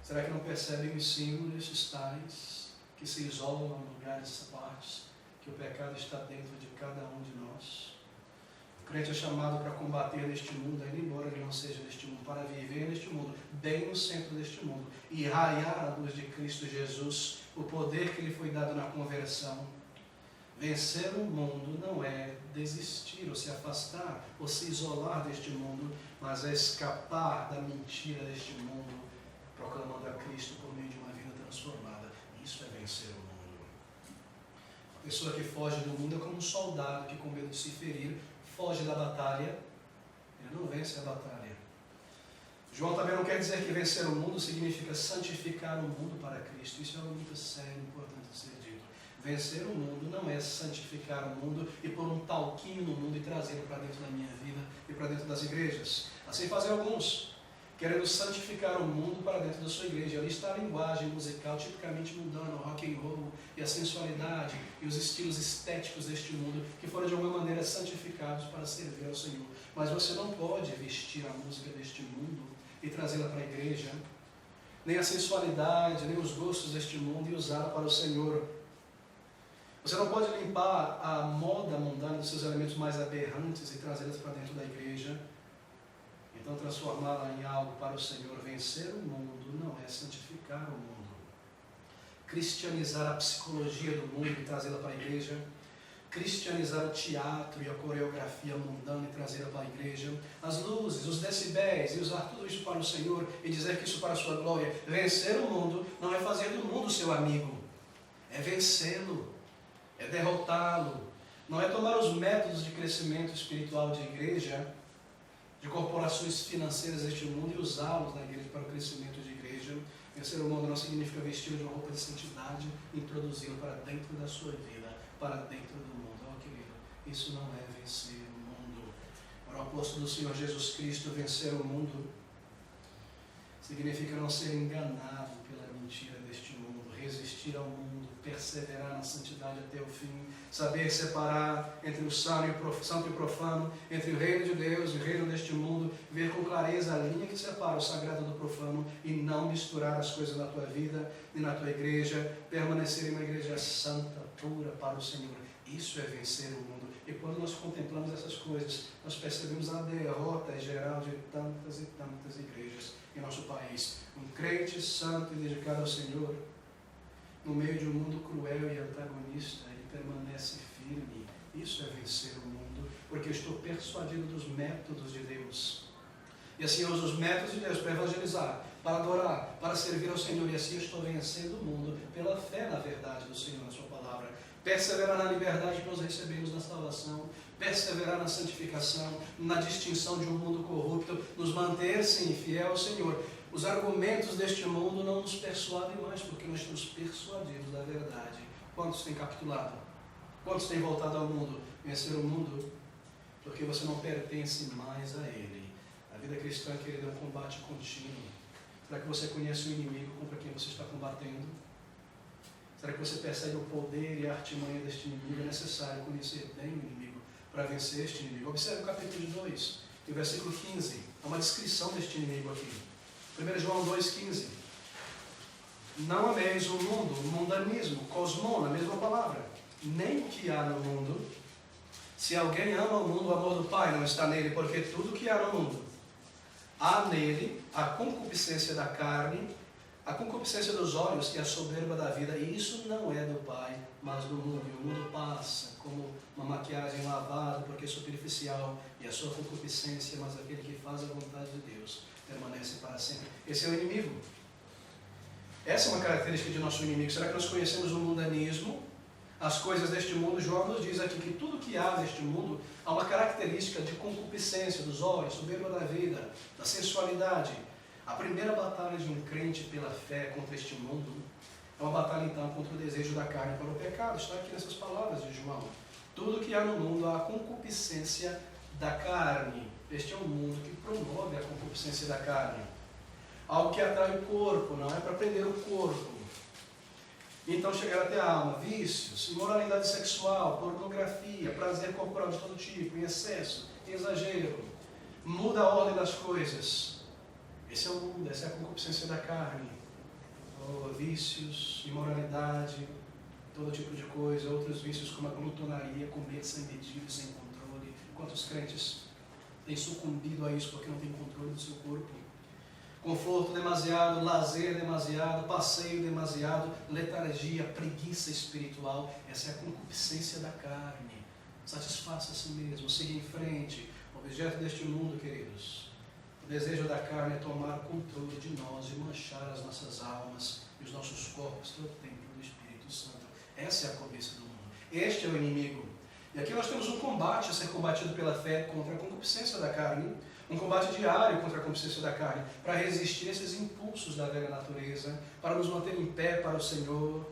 Será que não percebem os símbolos desses tais que se isolam em lugares à parte, que o pecado está dentro de cada um de nós? O crente é chamado para combater neste mundo, ainda embora ele não seja deste mundo, para viver neste mundo, bem no centro deste mundo, e raiar a luz de Cristo Jesus, o poder que lhe foi dado na conversão. Vencer o mundo não é desistir, ou se afastar, ou se isolar deste mundo, mas é escapar da mentira deste mundo, proclamando a Cristo por meio de uma vida transformada. Isso é vencer o mundo. A pessoa que foge do mundo é como um soldado que, com medo de se ferir, foge da batalha, ele não vence a batalha. João também não quer dizer que vencer o mundo significa santificar o mundo para Cristo. Isso é algo muito sério, importante de ser dito. Vencer o mundo não é santificar o mundo e pôr um talquinho no mundo e trazê-lo para dentro da minha vida e para dentro das igrejas. Assim fazem alguns, querendo santificar o mundo para dentro da sua igreja. Ali está a linguagem musical tipicamente mundana, o rock and roll e a sensualidade e os estilos estéticos deste mundo que foram de alguma maneira santificados para servir ao Senhor. Mas você não pode vestir a música deste mundo e trazê-la para a igreja, nem a sensualidade, nem os gostos deste mundo e usá-la para o Senhor. Você não pode limpar a moda mundana dos seus elementos mais aberrantes e trazê-las para dentro da igreja. Então, transformá-la em algo para o Senhor. Vencer o mundo não é santificar o mundo. Cristianizar a psicologia do mundo e trazê-la para a igreja. Cristianizar o teatro e a coreografia mundana e trazê-la para a igreja. As luzes, os decibéis e usar tudo isso para o Senhor e dizer que isso para a sua glória. Vencer o mundo não é fazer do mundo seu amigo. É vencê-lo. É derrotá-lo. Não é tomar os métodos de crescimento espiritual de igreja, de corporações financeiras deste mundo e usá-los na igreja para o crescimento de igreja. Vencer o mundo não significa vestir de uma roupa de santidade e introduzi-lo para dentro da sua vida, para dentro do mundo. Oh, querido, isso não é vencer o mundo. Para o apóstolo do Senhor Jesus Cristo, vencer o mundo significa não ser enganado pela mentira deste mundo, resistir ao mundo, perseverar na santidade até o fim, saber separar entre o santo e o profano, entre o reino de Deus e o reino deste mundo, ver com clareza a linha que separa o sagrado do profano e não misturar as coisas na tua vida e na tua igreja, permanecer em uma igreja santa, pura para o Senhor. Isso é vencer o mundo. E quando nós contemplamos essas coisas, nós percebemos a derrota geral de tantas e tantas igrejas em nosso país. Um crente santo e dedicado ao Senhor, no meio de um mundo cruel e antagonista, ele permanece firme. Isso é vencer o mundo, porque eu estou persuadido dos métodos de Deus. E assim eu uso os métodos de Deus para evangelizar, para adorar, para servir ao Senhor. E assim eu estou vencendo o mundo pela fé na verdade do Senhor, na sua palavra. Perseverar na liberdade que nós recebemos na salvação, perseverar na santificação, na distinção de um mundo corrupto, nos manter, sim, fiel ao Senhor. Os argumentos deste mundo não nos persuadem mais, porque nós estamos persuadidos da verdade. Quantos têm capitulado? Quantos têm voltado ao mundo? Vencer o mundo, porque você não pertence mais a ele. A vida cristã, querida, é um combate contínuo. Será que você conhece o inimigo contra quem você está combatendo? Será que você percebe o poder e a artimanha deste inimigo? É necessário conhecer bem o inimigo para vencer este inimigo. Observe o capítulo 2, e o versículo 15. Há uma descrição deste inimigo aqui. 1 João 2,15. Não ameis o mundo, o mundanismo, cosmon, a mesma palavra. nem o que há no mundo. Se alguém ama o mundo, o amor do Pai não está nele, porque tudo que há no mundo, há nele a concupiscência da carne, a concupiscência dos olhos e a soberba da vida. E isso não é do Pai, mas do mundo. E o mundo passa como uma maquiagem lavada, porque é superficial, e a sua concupiscência, mas aquele que faz a vontade de Deus permanece para sempre. Esse é o inimigo. Essa é uma característica de nosso inimigo. Será que nós conhecemos o mundanismo? As coisas deste mundo. João nos diz aqui que tudo que há neste mundo há uma característica de concupiscência dos olhos, soberba da vida, da sensualidade. A primeira batalha de um crente pela fé contra este mundo é uma batalha então contra o desejo da carne para o pecado. Está aqui nessas palavras de João. Tudo que há no mundo há a concupiscência da carne. Este é um mundo que promove a concupiscência da carne. Algo que atrai o corpo, não é para prender o corpo. Então chegar até a alma, vícios, imoralidade sexual, pornografia, prazer corporal de todo tipo, em excesso, em exagero. Muda a ordem das coisas. Esse é o mundo, essa é a concupiscência da carne. Vícios, imoralidade, todo tipo de coisa, outros vícios como a glutonaria, comer sem medida, sem controle. Quantos crentes têm sucumbido a isso porque não têm controle do seu corpo? Conforto demasiado, lazer demasiado, passeio demasiado, letargia, preguiça espiritual. Essa é a concupiscência da carne. Satisfaça a si mesmo, siga em frente. O objeto deste mundo, queridos, o desejo da carne é tomar controle de nós e manchar as nossas almas e os nossos corpos, que é o templo do Espírito Santo. Essa é a cobiça do mundo. Este é o inimigo. E aqui nós temos um combate a ser combatido pela fé contra a concupiscência da carne. Um combate diário contra a concupiscência da carne, para resistir a esses impulsos da velha natureza, para nos manter em pé para o Senhor,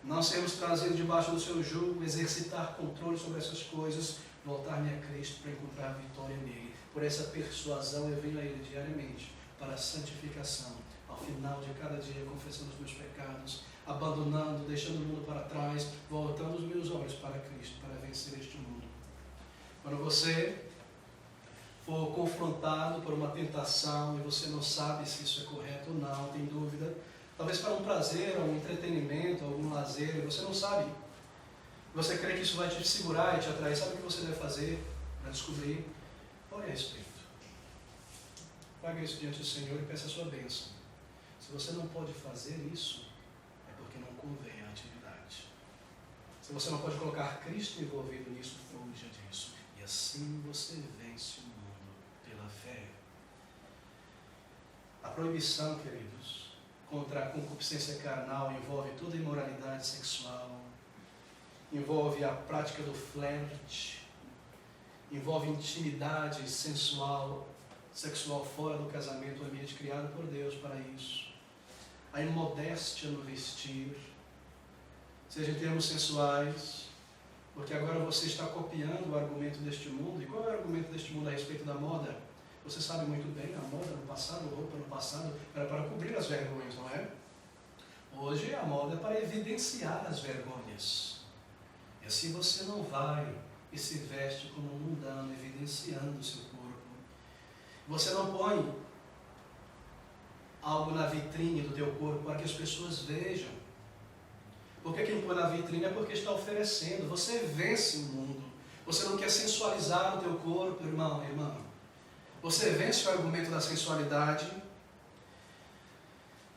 não sermos trazidos debaixo do seu jugo, exercitar controle sobre essas coisas, voltar-me a Cristo para encontrar vitória nele. Por essa persuasão eu venho a Ele diariamente, para a santificação, ao final de cada dia, confessando os meus pecados, abandonando, deixando o mundo para trás, voltando os meus olhos para Cristo, para vencer este mundo. Quando você for confrontado por uma tentação e você não sabe se isso é correto ou não, tem dúvida, talvez para um prazer, ou um entretenimento, algum lazer, e você não sabe, você crê que isso vai te segurar e te atrair, sabe o que você deve fazer para descobrir? Ore a respeito. Pague isso diante do Senhor e peça a sua bênção. Se você não pode fazer isso, é porque não convém a atividade. Se você não pode colocar Cristo envolvido nisso, fuja disso. E assim você vence o mundo pela fé. A proibição, queridos, contra a concupiscência carnal envolve toda a imoralidade sexual, envolve a prática do flerte, envolve intimidade sensual, sexual fora do casamento, o ambiente criado por Deus para isso. A imodéstia no vestir, seja em termos sensuais, porque agora você está copiando o argumento deste mundo. E qual é o argumento deste mundo a respeito da moda? Você sabe muito bem, a moda no passado, a roupa no passado, era para cobrir as vergonhas, não é? Hoje a moda é para evidenciar as vergonhas. E assim você não vai e se veste como um mundano, evidenciando o seu corpo. Você não põe algo na vitrine do teu corpo para que as pessoas vejam. Porque quem põe na vitrine é porque está oferecendo. Você vence o mundo. Você não quer sensualizar o teu corpo, irmão, irmã. Você vence o argumento da sensualidade.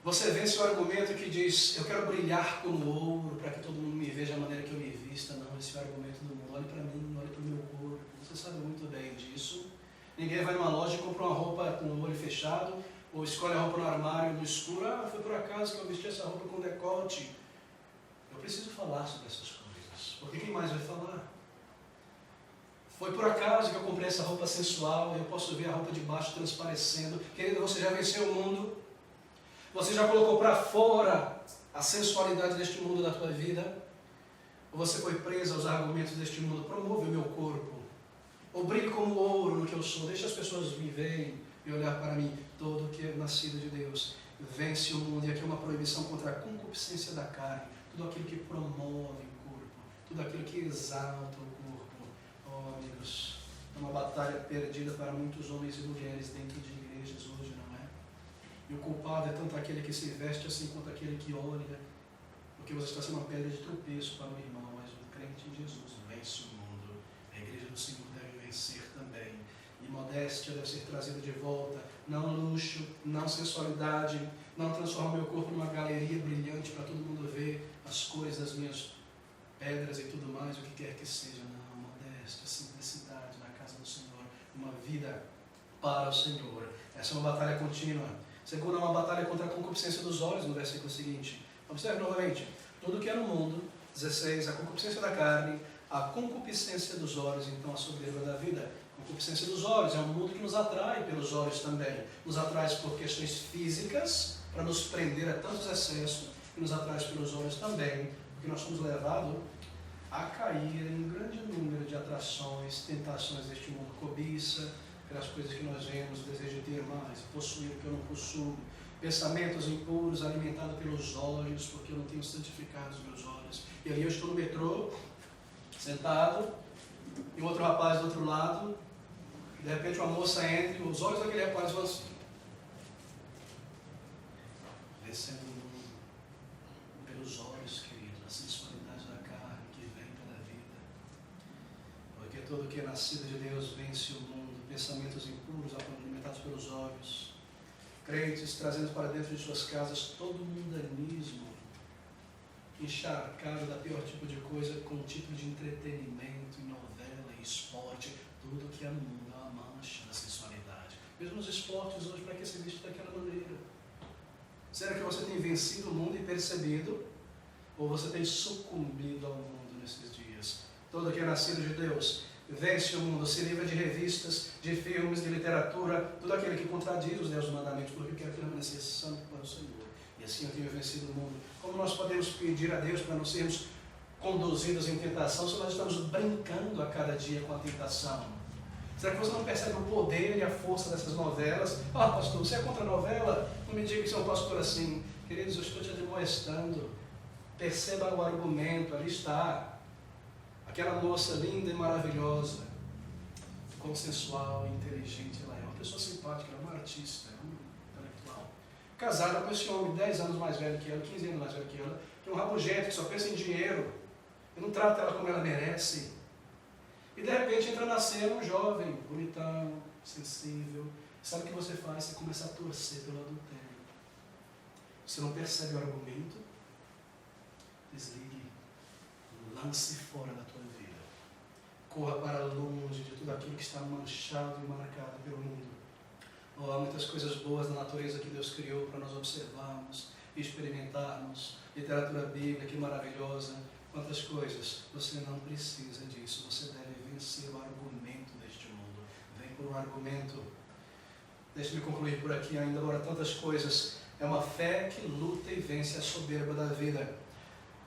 Você vence o argumento que diz, eu quero brilhar como ouro, para que todo mundo me veja da maneira que eu me vista. Não, esse é o argumento do mundo. Olhe para mim, olhe para o meu corpo. Você sabe muito bem disso. Ninguém vai numa loja e compra uma roupa com o olho fechado, ou escolhe a roupa no armário no escuro. Ah, foi por acaso que eu vesti essa roupa com decote. Eu preciso falar sobre essas coisas, porque quem mais vai falar? Foi por acaso que eu comprei essa roupa sensual, eu posso ver a roupa de baixo transparecendo. Querido, você já venceu o mundo? Você já colocou para fora a sensualidade deste mundo da tua vida? Ou você foi preso aos argumentos deste mundo? Promove o meu corpo. Ou brilhe como ouro no que eu sou. Deixa as pessoas me verem e olhar para mim. Todo que é nascido de Deus vence o mundo. E aqui é uma proibição contra a concupiscência da carne. Tudo aquilo que promove o corpo. Tudo aquilo que exalta o corpo. Oh, amigos, é uma batalha perdida para muitos homens e mulheres dentro de igrejas hoje, não é? E o culpado é tanto aquele que se veste assim quanto aquele que olha. Porque você está sendo uma pedra de tropeço para o irmão, mas o crente Jesus vence o mundo, a igreja do Senhor deve vencer também. E modéstia deve ser trazida de volta, não luxo, não sensualidade, não transformar meu corpo numa galeria brilhante para todo mundo ver as cores das minhas pedras e tudo mais, o que quer que seja. Não, modéstia, simplicidade na casa do Senhor, uma vida para o Senhor. Essa é uma batalha contínua. Segunda, uma batalha contra a concupiscência dos olhos, no versículo seguinte. Observe novamente, tudo que é no mundo, 16, a concupiscência da carne, a concupiscência dos olhos, então a soberba da vida. A concupiscência dos olhos é um mundo que nos atrai pelos olhos também. Nos atrai por questões físicas, para nos prender a tantos excessos, e nos atrai pelos olhos também, porque nós somos levados a cair em um grande número de atrações, tentações deste mundo, cobiça, pelas coisas que nós vemos, desejo de ter mais, possuir o que eu não possuo, pensamentos impuros alimentados pelos olhos, porque eu não tenho santificado os meus olhos. E ali eu estou no metrô, sentado, e um outro rapaz do outro lado, de repente uma moça entra e os olhos daquele rapaz vão assim, descendo o mundo pelos olhos, queridos, a sensualidade da carne que vem pela vida. Porque todo que é nascido de Deus vence o mundo, pensamentos impuros alimentados pelos olhos, crentes trazendo para dentro de suas casas todo o mundanismo, encharcado da pior tipo de coisa, com um tipo de entretenimento, em novela, em esporte, tudo que é no mundo é uma mancha da sensualidade. Mesmo nos esportes hoje, para que ser visto daquela maneira? Será que você tem vencido o mundo e percebido? Ou você tem sucumbido ao mundo nesses dias? Todo que é nascido de Deus vence o mundo, se livra de revistas, de filmes, de literatura, tudo aquele que contradiz os 10 mandamentos, porque eu quero permanecer santo para o Senhor. E assim eu tenho vencido o mundo. Como nós podemos pedir a Deus para não sermos conduzidos em tentação se nós estamos brincando a cada dia com a tentação? Será que você não percebe o poder e a força dessas novelas? Ah, pastor, você é contra a novela? Não me diga que você é um pastor assim. Queridos, eu estou te admoestando. Perceba o argumento, ali está. Aquela moça linda e maravilhosa, consensual, inteligente, ela é uma pessoa simpática, ela é uma artista, é uma intelectual. Casada com esse homem, 10 anos mais velho que ela, 15 anos mais velho que ela, que é um rabugento, que só pensa em dinheiro, e não trata ela como ela merece. E de repente entra na cena um jovem, bonitão, sensível. Sabe o que você faz? Você começa a torcer pelo adultério. Você não percebe o argumento? Desligue. Lance fora da tua vida. Corra para longe de tudo aquilo que está manchado e marcado pelo mundo. Oh, há muitas coisas boas na natureza que Deus criou para nós observarmos e experimentarmos. Literatura bíblica, que maravilhosa. Quantas coisas. Você não precisa disso. Você deve vencer o argumento deste mundo. Vem por um argumento. Deixe-me concluir por aqui ainda. Agora, tantas coisas. É uma fé que luta e vence a soberba da vida.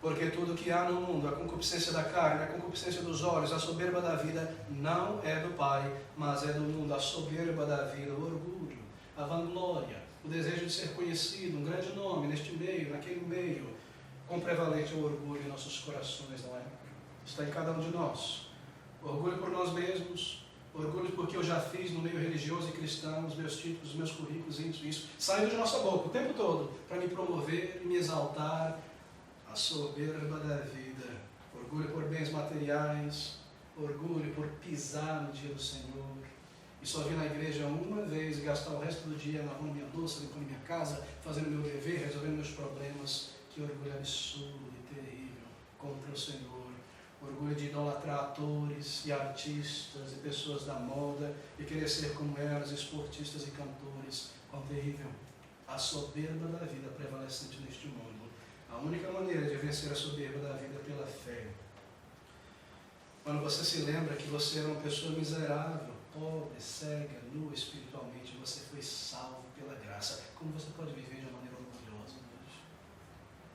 Porque tudo que há no mundo, a concupiscência da carne, a concupiscência dos olhos, a soberba da vida, não é do Pai, mas é do mundo. A soberba da vida, o orgulho, a vanglória, o desejo de ser conhecido, um grande nome neste meio, naquele meio. Quão prevalente é o orgulho em nossos corações, não é? Está em cada um de nós. Orgulho por nós mesmos, orgulho porque eu já fiz no meio religioso e cristão, os meus títulos, os meus currículos, isso, saindo de nossa boca o tempo todo, para me promover e me exaltar. A soberba da vida, orgulho por bens materiais, orgulho por pisar no dia do Senhor, e só vir na igreja uma vez e gastar o resto do dia lavando minha louça, limpando minha casa, fazendo meu dever, resolvendo meus problemas. Que orgulho absurdo e terrível contra o Senhor. Orgulho de idolatrar atores e artistas e pessoas da moda e querer ser como elas, esportistas e cantores. Quão terrível. A soberba da vida prevalecente neste mundo. A única maneira de vencer a soberba da vida é pela fé. Quando você se lembra que você era uma pessoa miserável, pobre, cega, nua espiritualmente, você foi salvo pela graça. Como você pode viver de uma maneira orgulhosa hoje?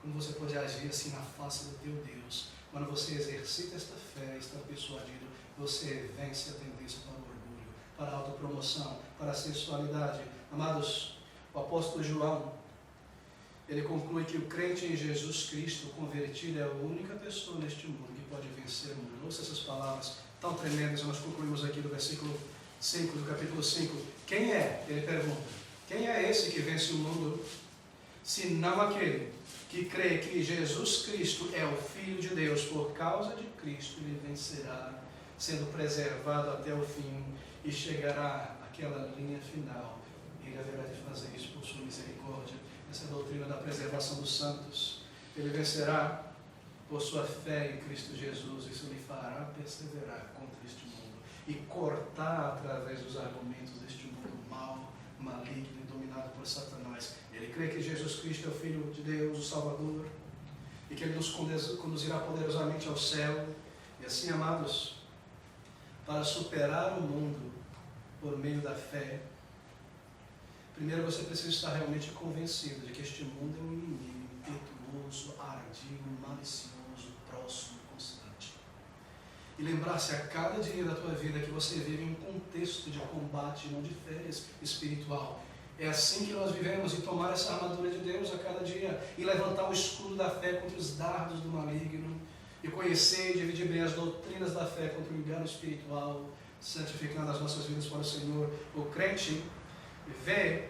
Como você pode agir assim na face do teu Deus? Quando você exercita esta fé, está persuadido, você vence a tendência para o orgulho, para a autopromoção, para a sensualidade. Amados, o apóstolo João, ele conclui que o crente em Jesus Cristo, o convertido, é a única pessoa neste mundo que pode vencer o mundo. Ouça essas palavras tão tremendas, nós concluímos aqui do versículo 5, do capítulo 5. Quem é? Ele pergunta. Quem é esse que vence o mundo? senão aquele que crê que Jesus Cristo é o Filho de Deus. Por causa de Cristo, ele vencerá, sendo preservado até o fim, e chegará àquela linha final. Ele haverá de fazer isso por sua misericórdia. Essa é a doutrina da preservação dos santos. Ele vencerá por sua fé em Cristo Jesus. Isso lhe fará perseverar contra este mundo e cortar através dos argumentos deste mundo mau, maligno e dominado por Satanás. Ele crê que Jesus Cristo é o Filho de Deus, o Salvador, e que Ele nos conduzirá poderosamente ao céu. E assim, amados, para superar o mundo por meio da fé, primeiro você precisa estar realmente convencido de que este mundo é um inimigo impetuoso, ardio, malicioso, próximo, constante. E lembrar-se a cada dia da tua vida que você vive em um contexto de combate, não de férias espiritual. É assim que nós vivemos, e tomar essa armadura de Deus a cada dia, e levantar o escudo da fé contra os dardos do maligno, e conhecer e dividir bem as doutrinas da fé contra o engano espiritual, santificando as nossas vidas para o Senhor. O crente vê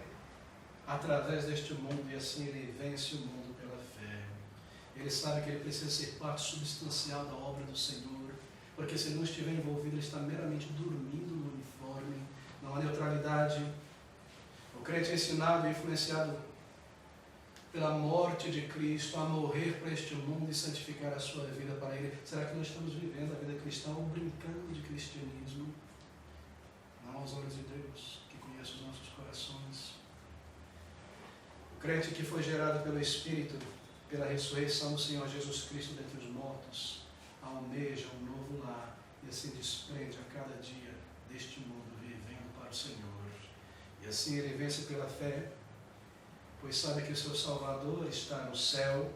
através deste mundo, e assim ele vence o mundo pela fé. Ele sabe que ele precisa ser parte substancial da obra do Senhor, porque se ele não estiver envolvido, ele está meramente dormindo no uniforme, não há neutralidade. O crente é ensinado e influenciado pela morte de Cristo a morrer para este mundo e santificar a sua vida para Ele. Será que nós estamos vivendo a vida cristã ou brincando de cristianismo? Não aos olhos de Deus, que conhece os nossos corações. O crente que foi gerado pelo Espírito, pela ressurreição do Senhor Jesus Cristo dentre os mortos, almeja um novo lar e assim desprende a cada dia deste mundo, vivendo para o Senhor. E assim ele vence pela fé, pois sabe que o seu Salvador está no céu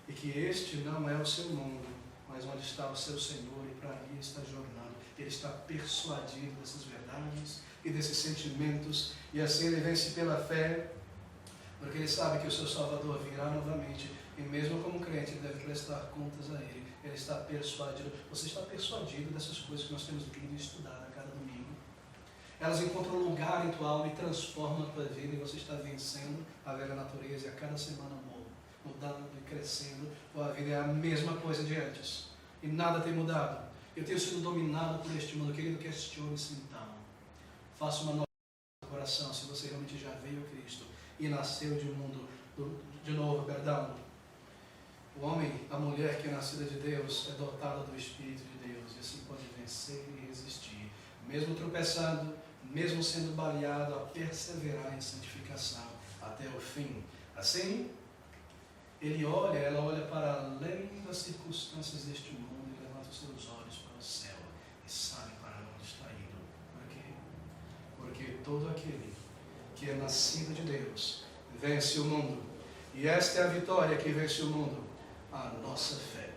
e que este não é o seu mundo, mas onde está o seu Senhor, e para ali está jornando. Ele está persuadido dessas verdades e desses sentimentos, e assim ele vence pela fé, porque ele sabe que o seu Salvador virá novamente, e mesmo como crente ele deve prestar contas a Ele. Ele está persuadido. Você está persuadido dessas coisas que nós temos lido e estudado a cada domingo? Elas encontram lugar em tua alma e transformam a tua vida, e você está vencendo a velha natureza, e a cada semana mudando e crescendo. Tua vida é a mesma coisa de antes, e nada tem mudado. Eu tenho sido dominado por este mundo. Querido, questione-se então. Faça uma nova coração, se você realmente já veio a Cristo e nasceu de novo. O homem, a mulher que é nascida de Deus, é dotada do Espírito de Deus, e assim pode vencer e resistir, mesmo tropeçando, mesmo sendo baleado, a perseverar em santificação até o fim. Assim, ela olha para além das circunstâncias deste mundo e levanta os seus olhos para o céu e sabe para onde está indo. Por quê? Porque todo aquele que é nascido de Deus vence o mundo. E esta é a vitória que vence o mundo, a nossa fé.